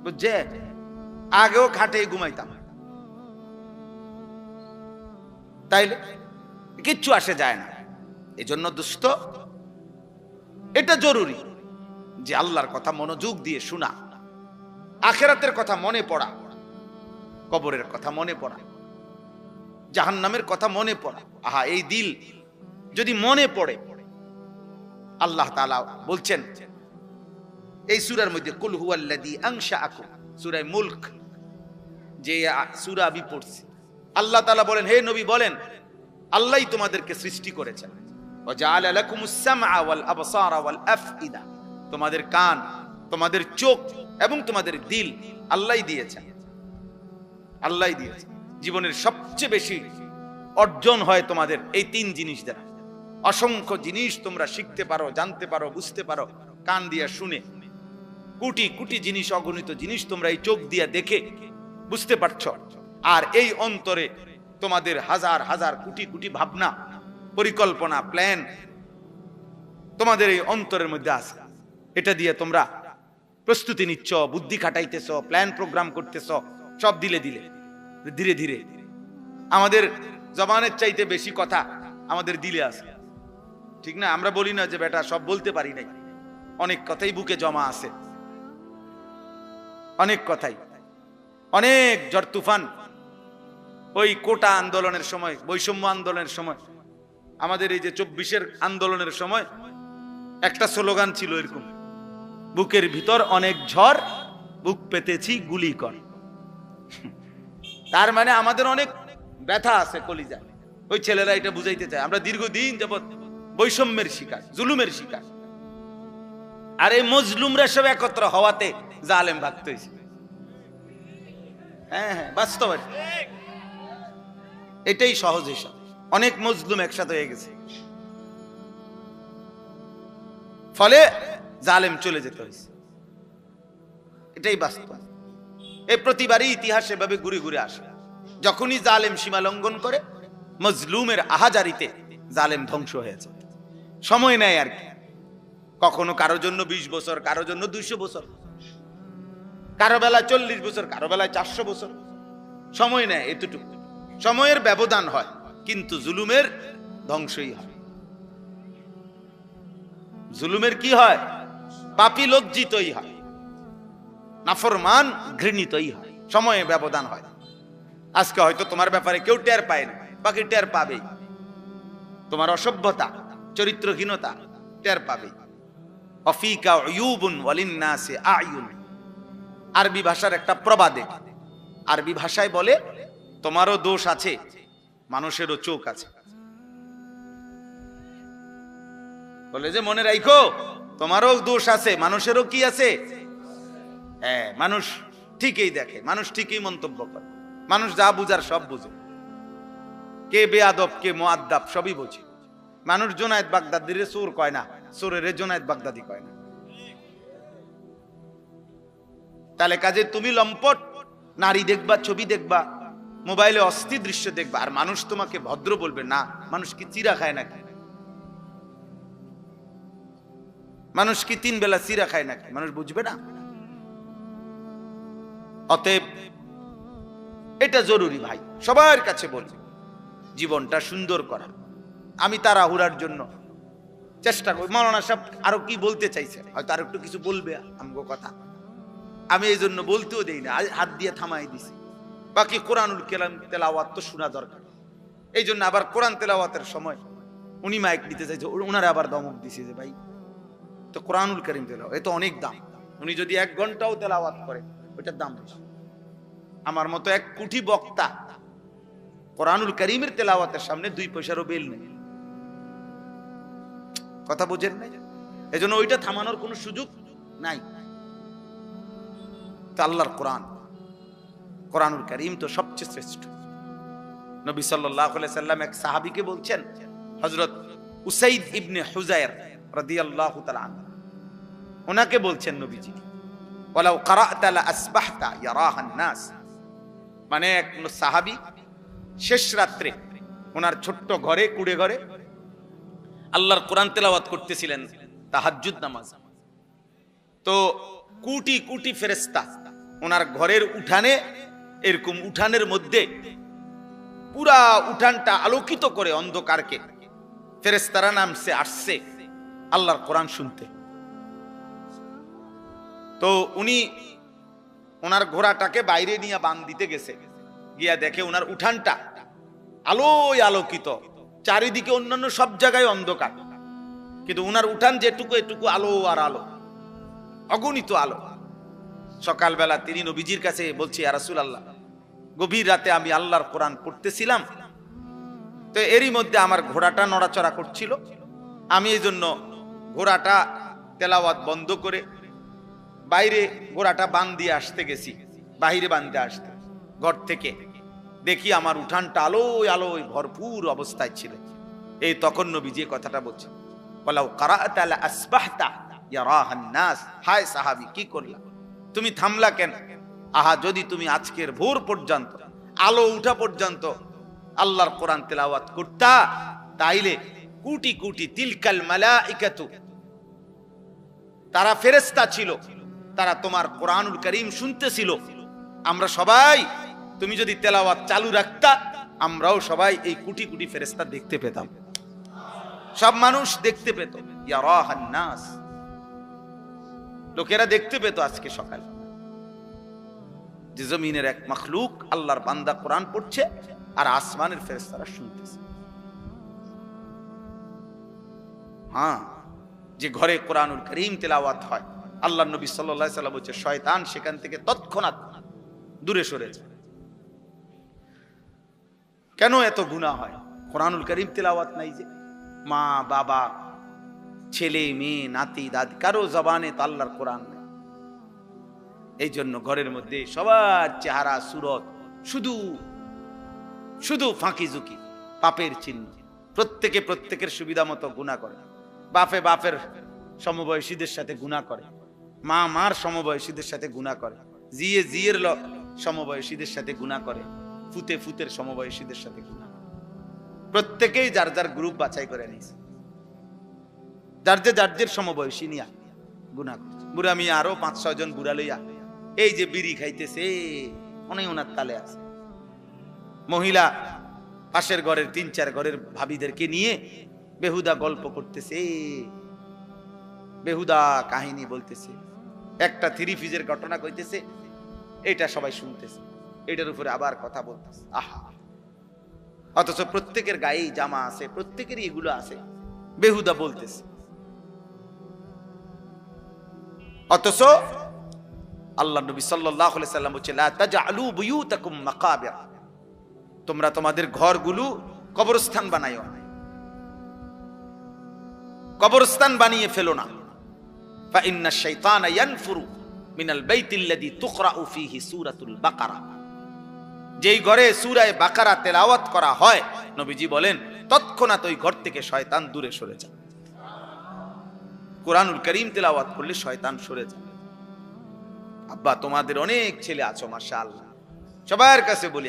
বুঝছে? আগেও খাটে ঘুমাইতাম, তাইলে কিচ্ছু আসে যায় না। এজন্য দোস্ত এটা জরুরি যে আল্লাহর কথা মনোযোগ দিয়ে শোনা, আখিরাতের কথা মনে পড়া, কবরের কথা মনে পড়া, জাহান্নামের কথা মনে পড়া। আহা, এই দিল যদি মনে পড়ে, আল্লাহ তাআলা বলছেন এই সূরার মধ্যে, কুল হুয়াল্লাযী আনশাআকুম, সূরা মুলক যে সূরা আমি পড়ছি, আল্লাহ তাআলা বলেন, হে নবী বলেন আল্লাহই তোমাদেরকে সৃষ্টি করেছেন। ওয়া জাআলা লাকুমুস সামআ ওয়াল আবসারা ওয়াল আফইদা, তোমাদের কান, তোমাদের চোখ এবং তোমাদের দিল আল্লাহই দিয়েছেন, আল্লাহই দিয়েছেন। জীবনের সবচেয়ে বেশি অর্জন হয় তোমাদের এই 3 জিনিস দ্বারা। অসংখ্য জিনিস তোমরা শিখতে পারো, জানতে পারো, বুঝতে পারো কান দিয়ে শুনে, কোটি কোটি জিনিস, অগণিত জিনিস তোমরা এই চোখ দিয়ে দেখে বুঝতে পারছো। আর এই অন্তরে তোমাদের হাজার হাজার কোটি কোটি ভাবনা, পরিকল্পনা, প্ল্যান তোমাদের এই অন্তরের মধ্যে আছে। এটা দিয়ে তোমরা প্রস্তুতি নিচ্ছ, বুদ্ধি খাটাইতেছ, প্ল্যান প্রোগ্রাম করতেছ, সব দিলে দিলে ধীরে ধীরে আমাদের জবানের চাইতে বেশি কথা আমাদের দিলে আছে, ঠিক না? আমরা বলি না যে বেটা সব বলতে পারি নাই, অনেক কথাই বুকে জমা আছে, অনেক কথাই, অনেক ঝড় তুফান। ওই কোটা আন্দোলনের সময়, বৈষম্য আন্দোলনের সময়, আমাদের এই যে 24-এর আন্দোলনের সময় একটা স্লোগান ছিল এরকম, বুকের ভিতর অনেক ঝড়, বুক পেতেছি গুলি কর। তার মানে আমাদের অনেক ব্যথা আছে কলিজায়। ওই ছেলেরা এটা বুঝাইতে চায় আমরা দীর্ঘদিন যাবৎ বৈষম্যের শিকার, জুলুমের শিকার। আর এই মজলুমরা সব একত্র হওয়াতে জালেম ভাগতে হয়েছে। হ্যাঁ, বাস্তব, এটাই সহজ হিসাব। অনেক মজলুম একসাথে হয়ে গেছে, ফলে জালেম চলে যেতে হয়েছে। এটাই বাস্তব। এই প্রতিবারই ইতিহাস এভাবে ঘুরে ঘুরে আসে। যখনই জালেম সীমা লঙ্ঘন করে, মজলুমের আহাজারিতে জালেম ধ্বংস হয়েছে। সময় নেয় আর কি, কখনো কারো জন্য 20 বছর, কারো জন্য 200 বছর, কারো বেলায় 40 বছর, কারো বেলায় 400 বছর সময় নেয়। এতটুকু সময়ের ব্যবধান হয়, কিন্তু জুলুমের ধ্বংসই হয়। জুলুমের কি হয়? পাপী লজ্জিতই হয়, নাফরমান ঘৃণিতই হয়, সময়ে ব্যবধান হয়। আজকে হয়তো তোমার ব্যাপারে কেউ টের পায় না, বাকি টের পাবেই। তোমার অসভ্যতা, চরিত্রহীনতা টের পাবে। অফিকা উয়ুবুন ওয়ালিন্নাসি আয়ুন, আরবি ভাষার একটা প্রবাদে, আরবি ভাষায় বলে তোমারও দোষ আছে, মানুষেরও চোখ আছে। বলে যে মনে রাখো, তোমারও দোষ আছে, মানুষেরও কি আছে? হ্যাঁ, মানুষ ঠিকই দেখে, মানুষ ঠিকই মন্তব্য করে, মানুষ যা বুঝার সব বুঝে, কে বেয়াদব কে মুআদ্দাব সবই বোঝে। মানুষ জুনায়েদ বাগদাদির চোর কয় না, চোরের জুনায়েদ বাগদাদি কয় না। তাহলে কাজে তুমি লম্পট নারী দেখবা, ছবি দেখবা, মোবাইলে অস্থির দৃশ্য দেখবা, আর মানুষ তোমাকে ভদ্র বলবে না। মানুষ কি চিরা খায় নাকি? মানুষ কি 3 বেলা চিরা খায় নাকি? মানুষ বুঝবে না। অতএব এটা জরুরি ভাই, সবার কাছে বলি, জীবনটা সুন্দর করা। আমি তাড়াহুড়ার জন্য চেষ্টা করি। মাওলানা সাহেব আরো কি বলতে চাইছে, হয়তো আরো একটু কিছু বলবে আমগো কথা, আমি এই জন্য বলতেও দেই না, হাত দিয়ে থামাই দিছি। বাকি কোরআনুল কালাম তেলাওয়াত তো শোনা দরকার। এই জন্য আবার কোরআন তেলাওয়াতের সময় উনি মাইক দিতে চাইছে, ওনারা আবার দমক দিছে যে ভাই তো কোরআনুল কারীম তেলাওয়াত এ তো অনেক দাম, উনি যদি 1 ঘন্টাও তেলাওয়াত করে ওইটার দাম বেশি। আমার মতো 1 কোটি বক্তা কোরআনুল কারীমের তেলাওয়াতের সামনে 2 পয়সারও বেল নেই। কথা বুঝেন নাই? এজন্য ওইটা থামানোর কোনো সুযোগ নাই। তো আল্লাহর কোরআন, কোরআনুল কারীম তো সবচেয়ে শ্রেষ্ঠ। নবী সাল্লাল্লাহু আলাইহি সাল্লাম এক সাহাবীকে বলছেন, হযরত উসাইদ ইবনে হুযায়র রাদিয়াল্লাহু তাআলা আনহু, ওনাকে বলছেন নবীজি, ওয়ালাউ ক্বারা'তা লা আসবাহতা ইয়ারাহান নাস। মানে এক সাহাবী শেষ রাত্রে ওনার ছোট্ট ঘরে, কুড়ে ঘরে আল্লাহর কোরআন তেলাওয়াত করতেছিলেন, তাহাজ্জুদ নামাজ। তো কোটি কোটি ফেরেশতা ওনার ঘরের উঠানে, এরকম উঠানের মধ্যে পুরা উঠানটা আলোকিত করে অন্ধকারকে ফেরেশতারা নামছে আসছে আল্লাহর কোরআন শুনতে। তো উনি ওনার ঘোড়াটাকে বাইরে নিয়ে বান দিতে গেছে, গিয়া দেখে ওনার উঠানটা আলোয় আলোকিত, চারিদিকে অন্যান্য সব জায়গায় অন্ধকার, কিন্তু ওনার উঠান যেটুকু এটুকু আলো আর আলো, অগণিত আলো। সকালবেলা তিনি নবীজির কাছে বলছি, ইয়া রাসূলুল্লাহ, গভীর রাতে আমি আল্লাহর কোরআন পড়তেছিলাম, তো এরই মধ্যে আমার ঘোড়াটা নড়াচড়া করছিল, আমি এই জন্য ঘোড়াটা তেলাওয়াত বন্ধ করে বাইরে ঘোড়াটা বান দিয়ে আসতে গেছি। বাইরে বাঁধতে আসতে ঘর থেকে দেখি আমার উঠানটা আলোয় আলোয় ভরপুর অবস্থায় ছিল। এই তখন নবীজি কথাটা বলছেন, ওয়ালাউ ক্বারা'তা লা আসবাহতা ইয়ারাহান নাস। হায় সাহাবী, কি করলা, তুমি থামলা কেন? আহা, যদি তুমি আজকের ভোর পর্যন্ত, আলো উঠা পর্যন্ত আল্লাহর কোরআন তেলাওয়াত করতা, তাইলে কোটি কোটি তিলকাল মালাইকাতু, তারা ফেরেশতা ছিল, তারা তোমার কোরআনুল কারীম শুনতেছিল। আমরা সবাই, তুমি যদি তেলাওয়াত চালু রাখতা, আমরাও সবাই এই কোটি কোটি ফেরেশতা দেখতে পেতাম, সব মানুষ দেখতে পেত। ইয়ারাহান নাস, লোকেরা দেখতে পেত আজকে সকাল, যে জমিনের এক মাখলুক আল্লাহর বান্দা কোরআন পড়ছে আর আসমানের ফেরেশতারা শুনতেছে। হ্যাঁ, যে ঘরে কোরআনুল কারীম তেলাওয়াত হয়, আল্লাহর নবী সাল্লাল্লাহু আলাইহি ওয়াসাল্লাম বলছে, শয়তান সেখান থেকে তৎক্ষণাৎ দূরে সরে যায়। কেন এত গুনাহ হয়? কোরআনুল কারীম তেলাওয়াত নাই, যে মা বাবা ছেলে মেয়ে নাতি দাদি কারো জবানে তো আল্লাহর কোরআন নেই। এই জন্য ঘরের মধ্যে সবার চেহারা সুরত শুধু শুধু ফাঁকি ঝুঁকি, পাপের চিহ্ন। প্রত্যেকে প্রত্যেকের সুবিধা মতো গুনাহ করে। বাপে বাপের সমবয়সীদের সাথে গুনাহ করে, মা মার সমবয়সীদের সাথে গুনাহ করে, জিয়ে জিয়ের সমবয়সীদের সাথে গুনাহ করে, ফুতে ফুতের সমবয়সীদের সাথে গুনাহ করে। প্রত্যেকেই যার যার গ্রুপ বাছাই করে নিয়েছে, যার যে সমবয়সী নিয়া গুনাহ করছে। বুড়া মিয়া আরো 5-6 জন বুড়া লইয়া এই যে বিড়ি খাইতেছে, অনেক ওনার তালে আছে। মহিলা পাশের ঘরের 3-4 ঘরের ভাবিদেরকে নিয়ে বেহুদা গল্প করতেছে, বেহুদা কাহিনী বলতেছে, একটা 3 পিসের ঘটনা কইতেছে, এটা সবাই শুনতেছে, এটার উপরে আবার কথা বলতেছে। আহা, অথচ প্রত্যেকের গায়েই জামা আছে, প্রত্যেকেরই এগুলো আছে, বেহুদা বলতেছে। অথচ আল্লাহ নবী সাল্লাল্লাহু আলাইহি সাল্লাম বলেছেন, লা তাজআলু বুয়ুতাকুম মাকাবির, তোমরা তোমাদের ঘরগুলো কবরস্থান বানাইও না, কবরস্থান বানিয়ে ফেলো না। ফা ইন্না শাইতানা ইয়ানফুরু মিনাল বাইতিল্লাযী তুকরাউ ফীহি সূরাতুল বাকারা, যেই ঘরে সূরা বাকারা তেলাওয়াত করা হয়, নবীজি বলেন তৎক্ষণাৎ ওই ঘর থেকে শয়তান দূরে সরে যায়। কুরআনুল কারীম তেলাওয়াত করলে শয়তান সরে যায়। আব্বা, তোমাদের অনেক ছেলে আছো মাশাআল্লাহ, সবার কাছে বলি,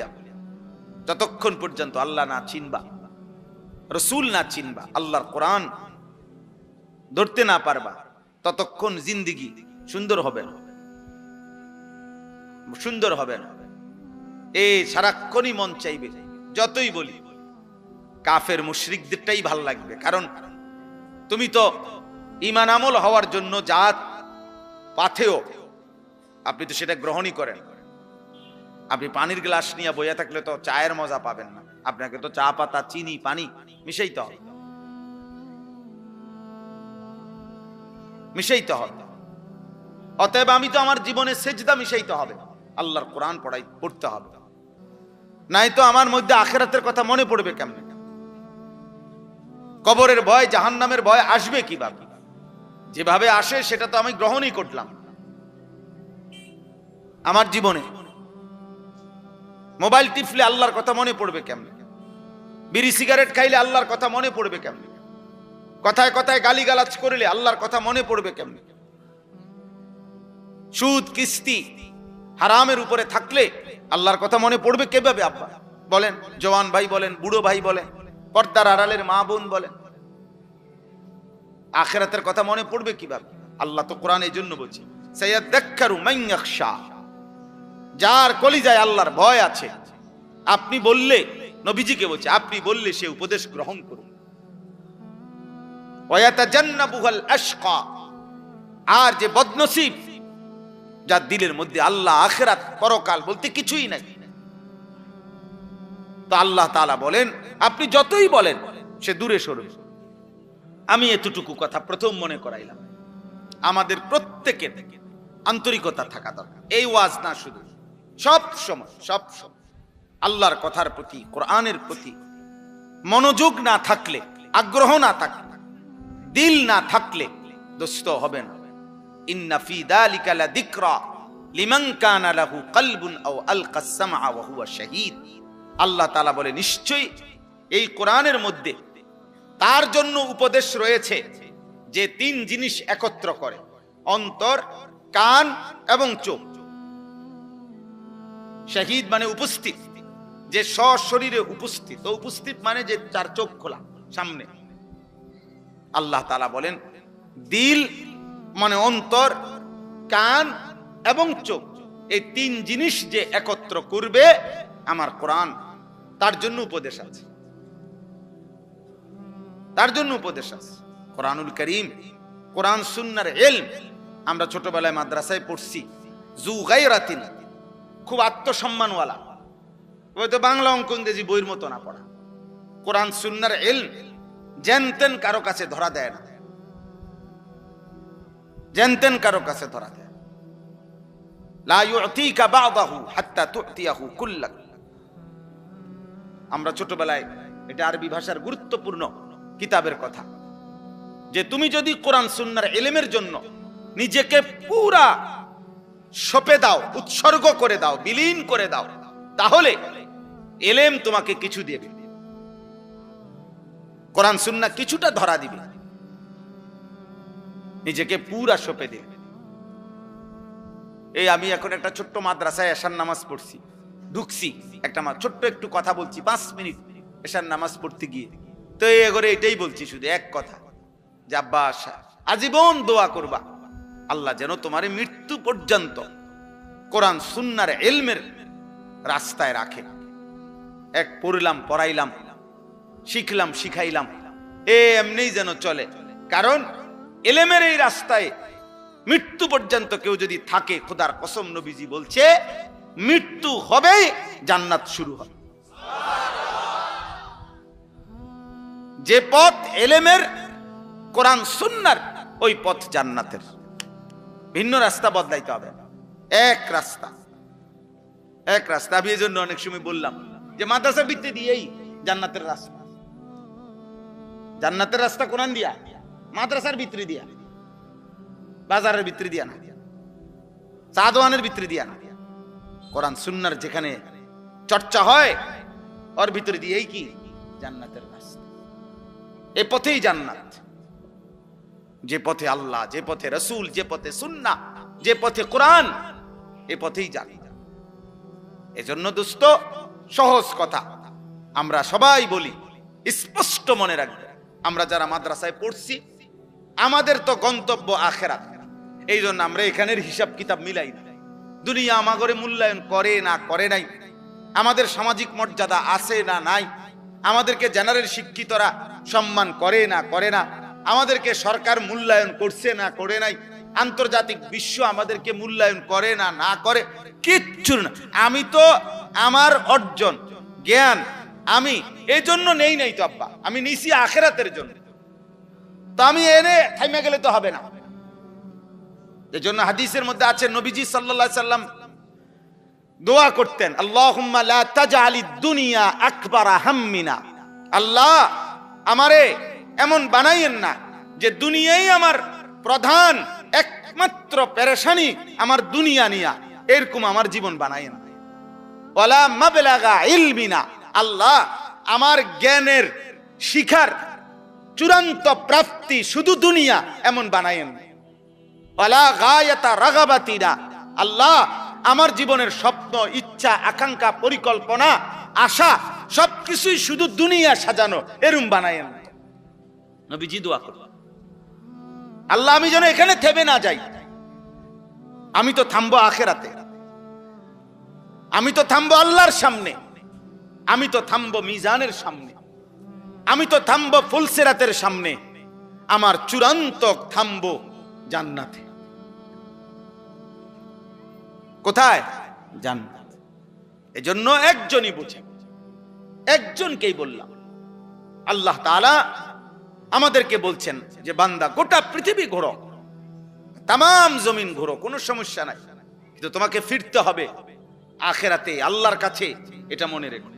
যতক্ষণ পর্যন্ত আল্লাহ না চিনবা, রাসূল না চিনবা, আল্লাহর কোরআন ধরতে না পারবা, ততক্ষণ জিন্দেগি সুন্দর হবে না, সুন্দর হবে না। এই সারাক্ষণই মন চাইবে, যতই বলি কাফের মুশরিকদেরটাই ভাল লাগবে, কারণ তুমি তো ঈমান আমল হওয়ার জন্য জাত পাথেও, আপনি তো সেটা গ্রহণই করেন। আপনি পানির গ্লাস নিয়ে বইয়া থাকলে তো চায়ের মজা পাবেন না, আপনাকে তো চা পাতা চিনি পানি মিশাইতে হবে, মিশাইতে হবে। অতএব আমি তো আমার জীবনে সেজদা মিশাইতে হবে, আল্লাহর কোরআন পড়তে হবে, নাই তো আমার মধ্যে আখিরাতের কথা মনে পড়বে কেমনে? কবরের ভয়, জাহান্নামের ভয় আসবে কিভাবে? যেভাবে আসে সেটা তো আমি গ্রহণই করলাম আমার জীবনে। মোবাইল টিপলে আল্লাহর কথা মনে পড়বে কেমনে? বিড়ি সিগারেট খাইলে আল্লাহর কথা মনে পড়বে কেমনে? কথায় কথায় গালিগালাজ করলে আল্লাহর কথা মনে পড়বে কেমনে? সুদ কিস্তি হারামের উপরে থাকলে আল্লাহর কথা মনে পড়বে কিভাবে? আব্বা বলেন, জওয়ান ভাই বলেন, বুড়ো ভাই বলেন, পর্দার আড়ালের মা বোন বলেন, আখিরাতের কথা মনে পড়বে কিভাবে? আল্লাহ তো কোরআন এই জন্য বলছে, সায়াযাক্কারু মান ইয়াখশা, যার কলিজায় আল্লাহর ভয় আছে। আপনি বললে, নবীজিকে বলছে, আপনি বললে সে উপদেশ গ্রহণ করুন। ওয়ায়াতাজান্নাবুল আশকা, আর যে বদনসিব, যার দিলের মধ্যে আল্লাহ আখিরাত পরকাল বলতে কিছুই নাই, তো আল্লাহ তাআলা বলেন আপনি যতই বলেন সে দূরে সরবে। আমি এতটুকু কথা প্রথম মনে করাইলাম, আমাদের প্রত্যেকের আন্তরিকতা থাকা দরকার। এই ওয়াজ না, শুধু সব সময় আল্লাহর কথার প্রতি, কোরআনের প্রতি মনোযোগ না থাকলে, আগ্রহ না থাকলে, দিল না থাকলে দোস্ত হবে না। ইন্না ফি যালিকা লাযিকরা লিমান কানা লাহু কলবুন আও আলকাস সামআ ওয়া হুয়া শাহীদ। আল্লাহ তাআলা বলে, নিশ্চয়ই এই কোরআনের মধ্যে তার জন্য উপদেশ রয়েছে যে 3 জিনিস একত্র করে, অন্তর, কান এবং চোখ। শাহীদ মানে উপস্থিত, যে সশরীরে উপস্থিত, তো উপস্থিত মানে যে 4 চোখ খোলা সামনে। আল্লাহ তাআলা বলেন দিল মানে অন্তর, কান এবং চোখ, এই 3 জিনিস যে একত্র করবে আমার কোরআন, তার জন্য উপদেশ আছে, তার জন্য উপদেশ আছে। কোরআনুল কারীম, কোরআন সুন্নাহর ইলম, আমরা ছোটবেলায় মাদ্রাসায় পড়ছি, জু গায়রাতিন, খুব আত্মসম্মানওয়ালা, হয়তো বাংলা অঙ্ক ইংরেজি বইয়ের মতো না পড়া। কোরআন সুন্নাহর ইলম জানতেন কারো কাছে ধরা দেয় না, জানতেন কারো কাছে ধরা দেয়। লা ইউতিকা বা'দাহু হাত্তা তু'তিয়াহু কুল্লাক। আমরা ছোটবেলায়, এটা আরবি ভাষার গুরুত্বপূর্ণ কিতাবের কথা, যে তুমি যদি কোরআন সুন্নাহর ইলমের জন্য নিজেকে পুরা সঁপে দাও, উৎসর্গ করে দাও, বিলীন করে দাও, তাহলে ইলম তোমাকে কিছু দেবে, কোরআন সুন্নাহ কিছুটা ধরা দিবে, নিজেকে পুরা সঁপে দিবে। এই আমি এখন একটা ছোট্ট মাদ্রাসায় এশার নামাজ পড়ছি, ঢুকছি, একটা ছোট্ট একটু কথা বলছি 5 মিনিট এশার নামাজ পড়তে গিয়ে, তো এই করে এটাই বলছি শুধু এক কথা, যে আব্বা আজীবন দোয়া করবা আল্লাহ যেন তোমার মৃত্যু পর্যন্ত কোরআন সুন্নাহর ইলমের রাস্তায় রাখে। এক পড়লাম, পড়াইলাম, শিখলাম, শিখাইলাম, এমনি যেন চলে। কারণ ইলমের এই রাস্তায় মৃত্যু পর্যন্ত কেউ যদি থাকে, খোদার কসম নবীজি বলছে মৃত্যু হবেই, জান্নাত শুরু হবে। যে পথ ইলমের, কোরআন সুন্নাহর, ওই পথ জান্নাতের। ভিন্ন রাস্তা বদলাইতে হবে, এক রাস্তা, এক রাস্তা। আমি এই জন্য অনেক সময় বললাম যে মাদ্রাসা ভিত্তি দিয়েই জান্নাতের রাস্তা, জান্নাতের রাস্তা কোরআন দিয়া, মাদ্রাসার ভিতরে দিয়া, বাজারের ভিতরে দিয়া না, চা দোকানের ভিতরে দিয়া না, কোরআন সুন্নাহর যেখানে চর্চা হয় ওর ভিতরে দিয়েই কি জান্নাতের রাস্তা। এই পথেই জান্নাত। যে পথে আল্লাহ, যে পথে রাসূল, যে পথে সুন্নাহ, যে পথে কোরআন, এই পথেই জান্নাত। এজন্য দোস্ত, সহজ কথা আমরা সবাই বলি, স্পষ্ট মনে রাখবে, আমরা যারা মাদ্রাসায় পড়ছি আমাদের তো গন্তব্য আখিরাত। এই জন্য আমরা এখানের হিসাব কিতাব মিলাই না। দুনিয়া আমাগরে মূল্যায়ন করে না করে নাই, আমাদের সামাজিক মর্যাদা আছে না নাই, আমাদেরকে জেনারেল শিক্ষিতরা সম্মান করে না করে না, আমাদেরকে সরকার মূল্যায়ন করছে না করে নাই, আন্তর্জাতিক বিশ্ব আমাদেরকে মূল্যায়ন করে না না করে, কিচ্ছু না। আমি তো আমার অর্জন জ্ঞান আমি এই জন্য নেই নাই তো আব্বা, আমি নিছি আখিরাতের জন্য। তো আমি এনে থাইমা গেলে তো হবে না। এজন্য হাদিসের মধ্যে আছে নবীজি সাল্লাল্লাহু আলাইহি সাল্লাম দোয়া করতেন, আল্লাহুম্মা লা তাজআলিদ দুনিয়া আকবারা হাম্মিনা, আল্লাহ আমারে এমন বানাইয়েন না যে দুনিয়াই আমার প্রধান একমাত্র পেরেশানি, আমার দুনিয়া নিয়া, এরকম আমার জীবন বানাইয়েন না। ওয়ালা মাবলাগা ইলমিনা, আল্লাহ আমার জ্ঞানের শিখার চূড়ান্ত প্রাপ্তি শুধু দুনিয়া এমন বানাইয়েন না। ওয়ালা গায়াতা রাগাবাতিনা, আল্লাহ আমার জীবনের স্বপ্ন, ইচ্ছা, আকাঙ্ক্ষা, পরিকল্পনা, আশা সবকিছুই শুধু দুনিয়া সাজানো, এরকম বানাইয়েন না। নবীজি দোয়া করলেন, আল্লাহ আমি যেন এখানে থেমে না যাই, আমি তো থামবো আখিরাতে, আমি তো থামবো আল্লাহর সামনে, আমি তো থামবো মিজানের সামনে, আমি তো থামবো ফুলসিরাতের সামনে, আমার চূড়ান্ত থামবো জান্নাতে। কোথায়? জান্নাত। এজন্য একজনই বুঝে, একজনকেই বললাম। আল্লাহ তাআলা আমাদেরকে বলছেন যে বান্দা গোটা পৃথিবী ঘোরো, তামাম জমিন ঘোরো, কোনো সমস্যা নাই, কিন্তু তোমাকে ফিরতে হবে আখিরাতে, আল্লাহর কাছে। এটা মনে রেখো,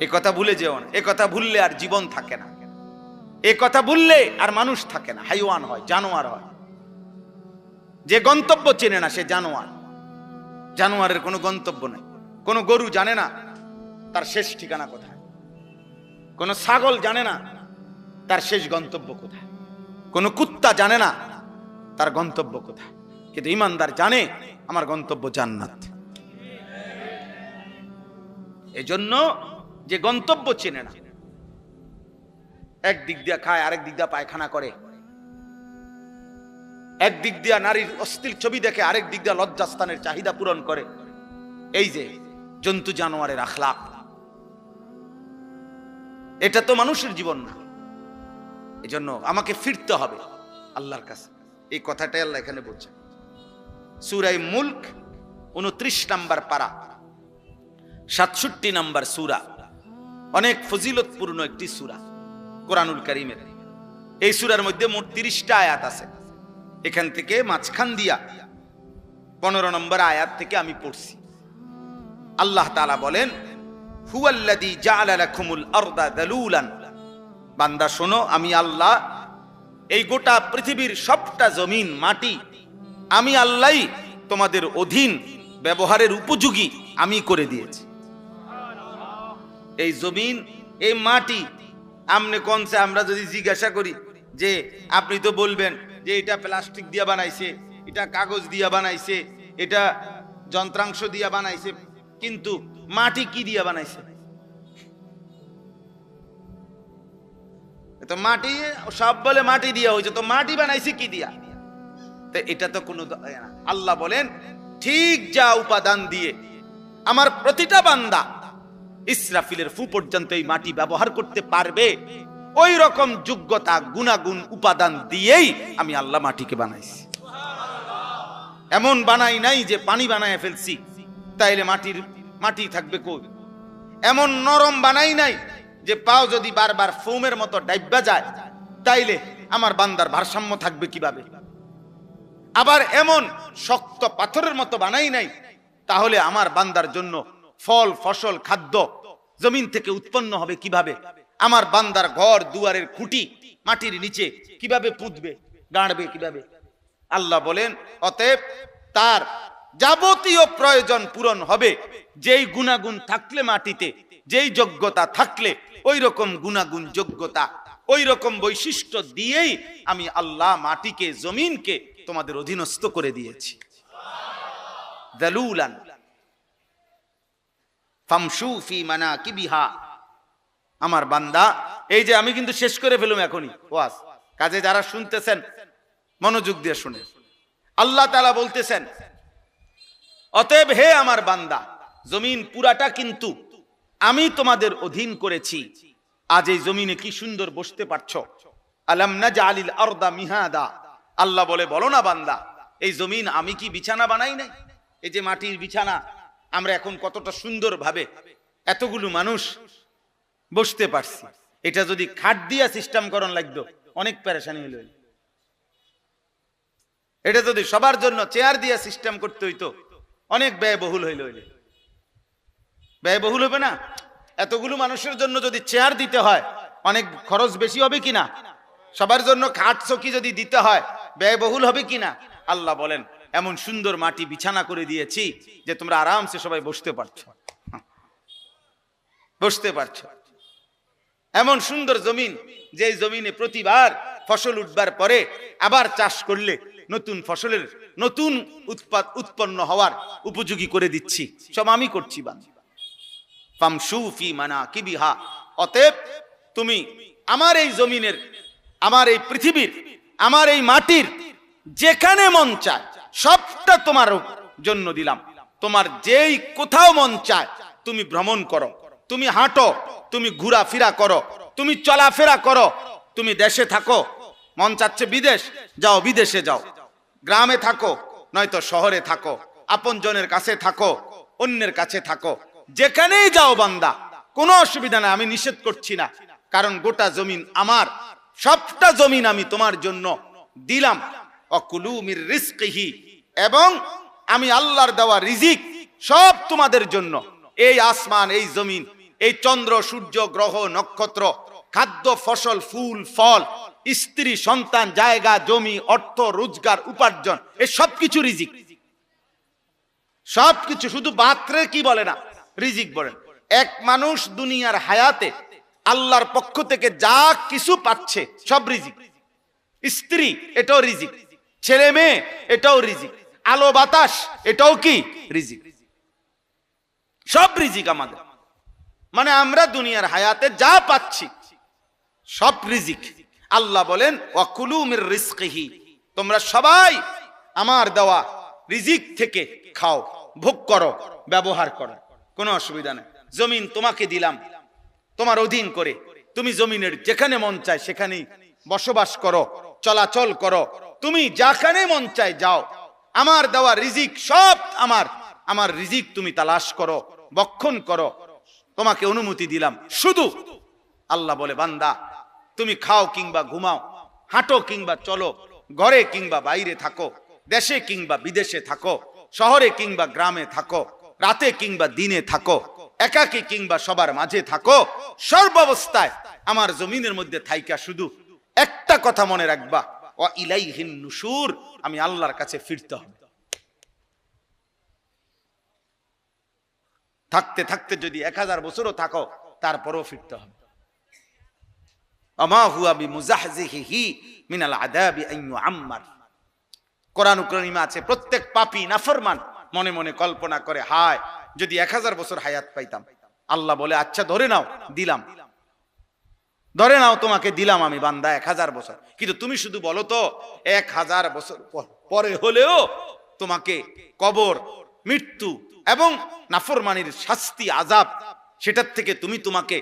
এই কথা ভুলে যেও না। এই কথা ভুললে আর জীবন থাকে না, এই কথা ভুললে আর মানুষ থাকে না, হাইওয়ান হয়, জানোয়ার হয়। যে গন্তব্য চেনে না সে জানোয়ার, জানোয়ারের কোনো গন্তব্য নাই। কোনো গরু জানে না তার শেষ ঠিকানা কোথায়, কোনো ছাগল জানে না তার শেষ গন্তব্য কোথায়, কোনো কুত্তা জানে না তার গন্তব্য কোথায়, কিন্তু ঈমানদার জানে আমার গন্তব্য জান্নাত। এজন্য যে গন্তব্য চেনে না, এক দিক দিয়া খায়, আরেক দিক দিয়া পায়খানা করে, এক দিক দিয়া নারীর অশ্লীল ছবি দেখে, আরেক দিক দিয়া লজ্জাস্থানের চাহিদা পূরণ করে, এই যে জন্তু জানোয়ারের আখলাক, এটা তো মানুষের জীবন না। এজন্য আমাকে ফিরতে হবে আল্লাহর কাছে, এই কথাটাই আল্লাহ এখানে বলছেন। সূরা মুলক 29 নম্বর পারা, 67 নম্বর সূরা, অনেক ফজিলতপূর্ণ একটি সূরা কোরআনুল কারীমের। এই সূরার মধ্যে মোট 30টা আয়াত আছে। এখান থেকে মাঝখান দিয়া 15 নম্বর আয়াত থেকে আমি পড়ছি। আল্লাহ তাআলা বলেন, হুয়াল্লাযী জাআলা লাকুমুল আরদা যালুলান, বান্দা শোনো, আমি আল্লাহ এই গোটা পৃথিবীর সবটা জমিন মাটি আমি আল্লাহ তোমাদের অধীন ব্যবহারের উপযোগী আমি করে দিয়েছি। এই জমিন, এই মাটি আমনে কোনছে, আমরা যদি জিজ্ঞাসা করি যে আপনি তো বলবেন যে এটা প্লাস্টিক দিয়ে বানাইছে, এটা কাগজ দিয়ে বানাইছে, এটা যন্ত্রাংশ দিয়ে বানাইছে, কিন্তু মাটি কি দিয়ে বানাইছে? তো মাটি সব বলে মাটি দিয়া হয়েছে, তো মাটি বানাইছে কি দিয়া? তো এটা তো কোনো, আল্লাহ বলেন ঠিক যা উপাদান দিয়ে আমার প্রতিটা বান্দা ইসরাফিলের ফু পর্যন্ত এই মাটি ব্যবহার করতে পারবে, ওই রকম যোগ্যতা গুণাগুণ উপাদান দিয়েই আমি আল্লাহ মাটিকে বানাইছি। এমন বানাই নাই যে পানি বানায় ফেলছি তাইলে মাটি থাকবে কই। এমন নরম বানাই নাই যে পাও যদি বারবার ফোমের মতো ডাইব্বা যায় তাইলে আমার বান্দার ভারসাম্য থাকবে কিভাবে। আবার এমন শক্ত পাথরের মতো বানাই নাই তাহলে আমার বান্দার জন্য ফল ফসল খাদ্য জমিন থেকে উৎপন্ন হবে কিভাবে। আমার বান্দার ঘর দুয়ারের খুঁটি মাটির নিচে কিভাবে পুঁতবে, গাড়বে কিভাবে। আল্লাহ বলেন অতএব তার যাবতীয় প্রয়োজন পূরণ হবে যেই গুণাগুণ থাকলে মাটিতে, যেই যোগ্যতা থাকলে ওই রকম গুণাগুণ যোগ্যতা ওই রকম বৈশিষ্ট্য দিয়েই আমি আল্লাহ মাটিকে জমিনকে তোমাদের অধীনস্থ করে দিয়েছি। যালুলান ফামশু ফি মানাকিবিহা। আমার বান্দা, এই যে আমি কিন্তু শেষ করে ফেলুম এখনই ওয়াজ, কাজে যারা শুনতেছেন মনোযোগ দিয়ে শুনে। আল্লাহ তাআলা বলতেছেন অতএব হে আমার বান্দা, জমিন পুরাটা কিন্তু আমি তোমাদের অধীন করেছি। আজ এই জমিনে কি সুন্দর বসতে পারছো। আলাম নাজআলিল আরদা মিহাদা। আল্লাহ বলে বলো না বান্দা, এই জমিন আমি কি বিছানা বানাই নাই? এই যে মাটির বিছানা আমরা এখন কতটা সুন্দর ভাবে এতগুলো মানুষ বসতে পারছি। এটা যদি খাট দিয়া সিস্টেম করন লাগতো অনেক পেরেশানি হইল। এটা যদি সবার জন্য চেয়ার দিয়া সিস্টেম করতে হইতো অনেক ব্যয়বহুল হইল। ব্যয়বহুল হবে না? এতগুলো মানুষের জন্য যদি চেয়ার দিতে হয় অনেক খরচ বেশি হবে কিনা? সবার জন্য খাট চৌকি যদি দিতে হয় ব্যয়বহুল হবে কিনা? আল্লাহ বলেন এমন সুন্দর মাটি বিছানা করে দিয়েছি যে তোমরা আরামসে সবাই বসতে পারছো। এমন সুন্দর জমিন, যে জমিনে প্রতিবার ফসল উঠবার পরে আবার চাষ করলে নতুন ফসলের নতুন উৎপন্ন হওয়ার উপযোগী করে দিচ্ছি, সব আমি করছি। ফামশু ফি মানাকিবিহা। অতএব তুমি আমার এই জমিনের, আমার এই পৃথিবীর, আমার এই মাটির যেখানে মন চায় সবটা তোমার জন্য দিলাম। তোমার যেই কোথাও মন চায় তুমি ভ্রমণ করো, তুমি হাঁটো, তুমি ঘোরাফেরা করো, তুমি চলাফেরা করো। তুমি দেশে থাকো, মন চাচ্ছে বিদেশ, যাও বিদেশে যাও। গ্রামে থাকো নয়তো শহরে থাকো, আপনজনের কাছে থাকো, অন্যের কাছে থাকো, যেখানেই যাও বান্দা কোনো অসুবিধা নাই, আমি নিষেধ করছি না। কারণ গোটা জমিন আমার, সবটা জমিন আমি তোমার জন্য দিলাম। অকুলু মির রিজকিহি, এবং আমি আল্লাহর দেওয়া রিজিক সব তোমাদের জন্য। এই আসমান, এই জমিন, এই চন্দ্র সূর্য গ্রহ নক্ষত্র, খাদ্য ফসল ফুল ফল, স্ত্রী সন্তান, জায়গা জমি, অর্থ রোজগার উপার্জন, এই সবকিছু রিজিক। সবকিছু, শুধু বাত্রে কি বলে না, রিজিক বলেন। এক মানুষ দুনিয়ার হায়াতে আল্লাহর পক্ষ থেকে যা কিছু পাচ্ছে সব রিজিক। স্ত্রী এটাও রিজিক, ছেলে মেয়ে এটাও রিজিক, আলো বাতাস এটাও কি রিজিক। সব রিজিক আমাদের, মানে আমরা দুনিয়ার হায়াতে যা পাচ্ছি সব রিজিক। আল্লাহ বলেন ওয়াকুলু মির রিজকিহি, তোমরা সবাই আমার দেওয়া রিজিক থেকে খাও, ভোগ করো, ব্যবহার করো, কোনো অসুবিধা নেই। জমিন তোমাকে দিলাম তোমার অধীন করে, তুমি জমিনের যেখানে মন চায় সেখানেই বসবাস করো, চলাচল করো, তুমি যেখানে মন চায় যাও। আমার দেওয়া রিজিক সব আমার রিজিক তুমি তালাশ করো, বক্ষণ করো, তোমাকে অনুমতি দিলাম। শুধু আল্লাহ বলে বান্দা তুমি খাও কিংবা ঘুমাও, হাঁটো কিংবা চলো, ঘরে কিংবা বাইরে থাকো, দেশে কিংবা বিদেশে থাকো, শহরে কিংবা গ্রামে থাকো, রাতে কিংবা দিনে থাকো, একাকী কিংবা সবার মাঝে থাকো, সর্বাবস্থায় আমার জমিনের মধ্যে থাইকা শুধু একটা কথা মনে রাখবা, ওয়া ইলাইহিন নুশুর, আমি আল্লাহর কাছে ফিরতে হবে। থাকতে থাকতে যদি 1000 বছরও থাকো তারপরও ফিরতে হবে। আমা হুয়া বিমুজাহজিহি মিনাল আযাবি আন ইউআম্মার। কোরআন কারীমে আছে প্রত্যেক পাপী নাফরমান মনে মনে কল্পনা করে, হায় যদি 1000 বছর হায়াত পাইতাম। আল্লাহ বলে আচ্ছা ধরে নাও, দিলাম, ধরে নাও তোমাকে দিলাম আমি বান্দা 1000 বছর, কিন্তু তুমি শুধু বলো তো 1000 বছর পরে হলেও তোমাকে কবর, মৃত্যু এবং নাফরমানির শাস্তি আযাব সেটার থেকে তুমি তোমাকে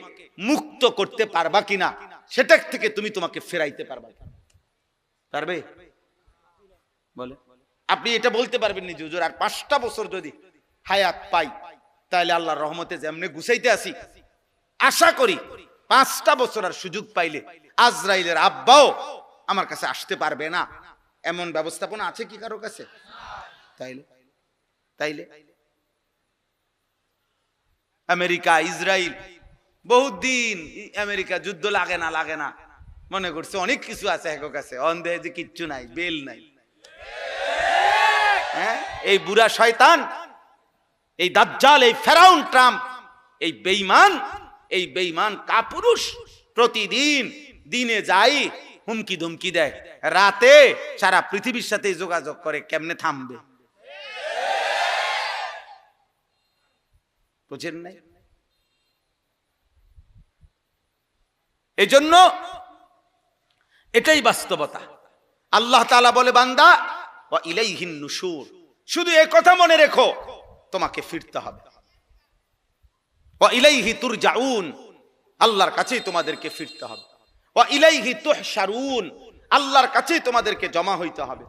মুক্ত করতে পারবা কিনা, সেটার থেকে তুমি তোমাকে ফেরাইতে পারবা কিনা? পারবে? বলে আপনি এটা বলতে পারবেন নি যে হুজুর আর 5টা বছর যদি হায়াত পাই তাহলে আল্লাহর রহমতে যেমনে গুছাইতে আসি, আশা করি 5টা বছর আর সুযোগ পাইলে আজরাইলের আব্বাও আমার কাছে আসতে পারবে না, এমন ব্যবস্থাপনা আছে কি কারো কাছে? তাইলে তাইলে আমেরিকা, ইসরায়েল বহুদিন আমেরিকা যুদ্ধ লাগে না মনে করছে অনেক কিছু আছে এক কাছে, অন্ধে যে কিচ্ছু নাই, বেল নাই। হ্যাঁ, এই বুড়া শয়তান, এই দাজ্জাল, এই ফেরাউন ট্রাম্প, এই বেঈমান কাপুরুষ প্রতিদিন দিনে যাই হুমকি ধমকি দেয়, রাতে সারা পৃথিবীর সাথে যোগাযোগ করে, কেমনে থামবে? বুঝেন নাই? এজন্য এটাই বাস্তবতা। আল্লাহ তাআলা বলে বান্দা ওয়া ইলাইহিন নুশুর, শুধু এই কথা মনে রেখো তোমাকে ফিরতে হবে। ওয়া ইলাইহি তুরজাউন, আল্লাহর কাছেই তোমাদেরকে ফিরতে হবে। ওয়া ইলাইহি তুহশারুন, আল্লাহর কাছেই তোমাদেরকে জমা হইতে হবে,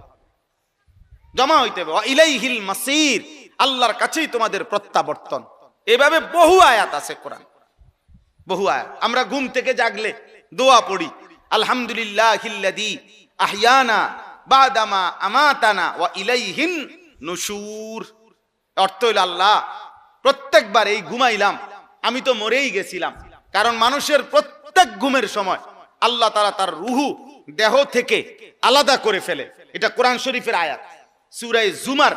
জমা হইতে হবে। ওয়া ইলাইহিল মাসির, আল্লাহর কাছেই তোমাদের প্রত্যাবর্তন। এভাবে বহু আয়াত আছে কোরআন, বহু আয়াত। আমরা ঘুম থেকে জাগলে দোয়া পড়ি, আলহামদুলিল্লাহিল্লাযী আহইয়ানা বাদামা আমাতানা ওয়া ইলাইহিন নুশুর। অর্থ হইল আল্লাহ প্রত্যেকবার এই ঘুমাইলাম আমি তো মরেই গেছিলাম, কারণ মানুষের প্রত্যেক ঘুমের সময় আল্লাহ তাআলা তার রুহু দেহ থেকে আলাদা করে ফেলে। এটা কোরআন শরীফের আয়াত, সূরা জুমার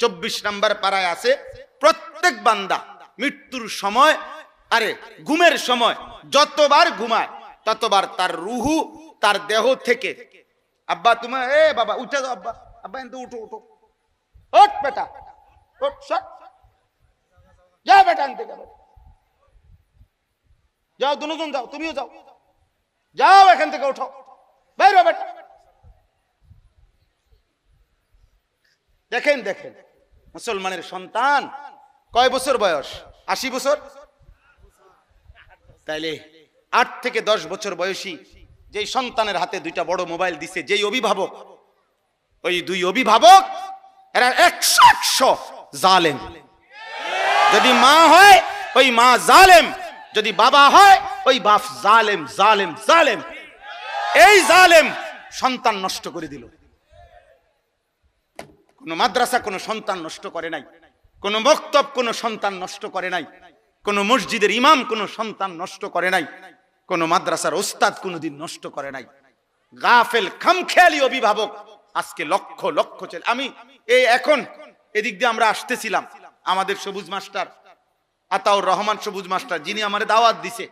24 নম্বর পারায় আছে, প্রত্যেক বান্দা মৃত্যুর সময়, আরে ঘুমের সময় যতবার ঘুমায় ততবার তার রুহু তার দেহ থেকে, আব্বা তুমি বাবা উঠে যাও, আব্বা আব্বা এনতে উঠো উঠো, ওঠ বেটা ওঠ, যাও বেটা আনতে যাও, যাও দুজন যাও, তুমিও যাও, যাও এখান থেকে উঠো, বাইর হও বেটা। দেখেন দেখেন মুসলমানের সন্তান কয় বছর বয়স? 80 বছর। তাইলে 8 থেকে 10 বছর বয়সী যেই সন্তানের হাতে 2টা বড় মোবাইল দিছে যেই অভিভাবক, ওই 2 অভিভাবক এরা 100 জালেম। যদি মা হয় ওই মা জালেম, যদি বাবা হয় ওই বাপ জালেম জালেম জালেম। এই জালেম সন্তান নষ্ট করে দিল। কোন মাদ্রাসা কোন সন্তান নষ্ট করে নাই, কোন মক্তব কোন সন্তান নষ্ট করে নাই, কোন মসজিদের ইমাম কোন সন্তান নষ্ট করে নাই, কোন মাদ্রাসার ওস্তাদ কোনদিন নষ্ট করে নাই। গাফেল খামখেয়ালি অভিভাবক আজকে লক্ষ লক্ষ ছেলে। আমি এই এখন এদিক দিয়ে আমরা আসতেছিলাম, আমাদের সবুজ মাস্টার আতাউর রহমান সবুজ মাস্টার, যিনি আমারে দাওয়াত দিছে,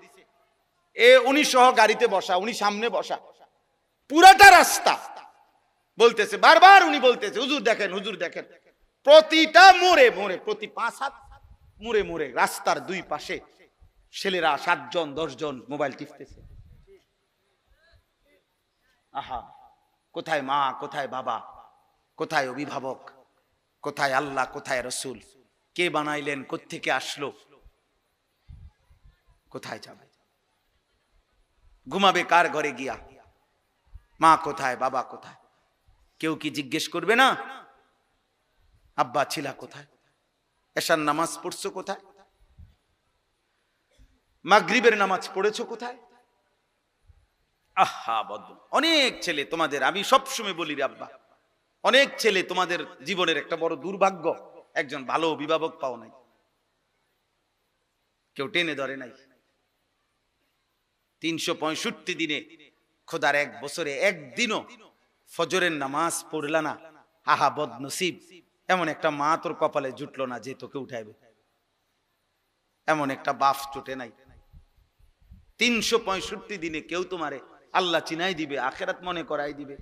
উনি সহ গাড়িতে বসা, উনি সামনে বসা, পুরাটা রাস্তা বলতেছে, বারবার উনি বলতেছে হুজুর দেখেন, হুজুর দেখেন, প্রতিটা মোড়ে মোড়ে, প্রতি 5 হাত মোড়ে মোড়ে রাস্তার 2 পাশে ছেলেরা 7 জন 10 জন মোবাইল টিপতেছে। আহা, কোথায় মা, কোথায় বাবা, কোথায় অভিভাবক, কোথায় আল্লাহ, কোথায় রসুল? কে বানাইলেন, কোত্থেকে আসলো, কোথায় যাবে? ঘুমাবে কার ঘরে গিয়া? মা কোথায়, বাবা কোথায়? কেউ কি জিজ্ঞেস করবে না আব্বা ছিলা কোথায়? এশার নামাজ পড়ছো কোথায়? মাগরিবের নামাজ পড়েছো কোথায়? আহা বদ্ধ অনেক ছেলে তোমাদের, আমি সবসময় বলি রে আব্বা, অনেক ছেলে তোমাদের জীবনের একটা বড় দুর্ভাগ্য, একজন ভালো অভিভাবক পাও নাই, কেউ টেনে ধরে নাই। 365 দিনে খোদার 1 বছরে একদিনও ফজরের নামাজ পড়লা না, আহা বদনসিব। এমন একটা মা তোর কপালে জুটলো না যে তোকে উঠাইবে, এমন একটা বাপ জুটে নাই। 365 দিনে কেউ তোমারে আল্লাহ চিনাই দিবে, আখেরাত মনে করাই দিবে।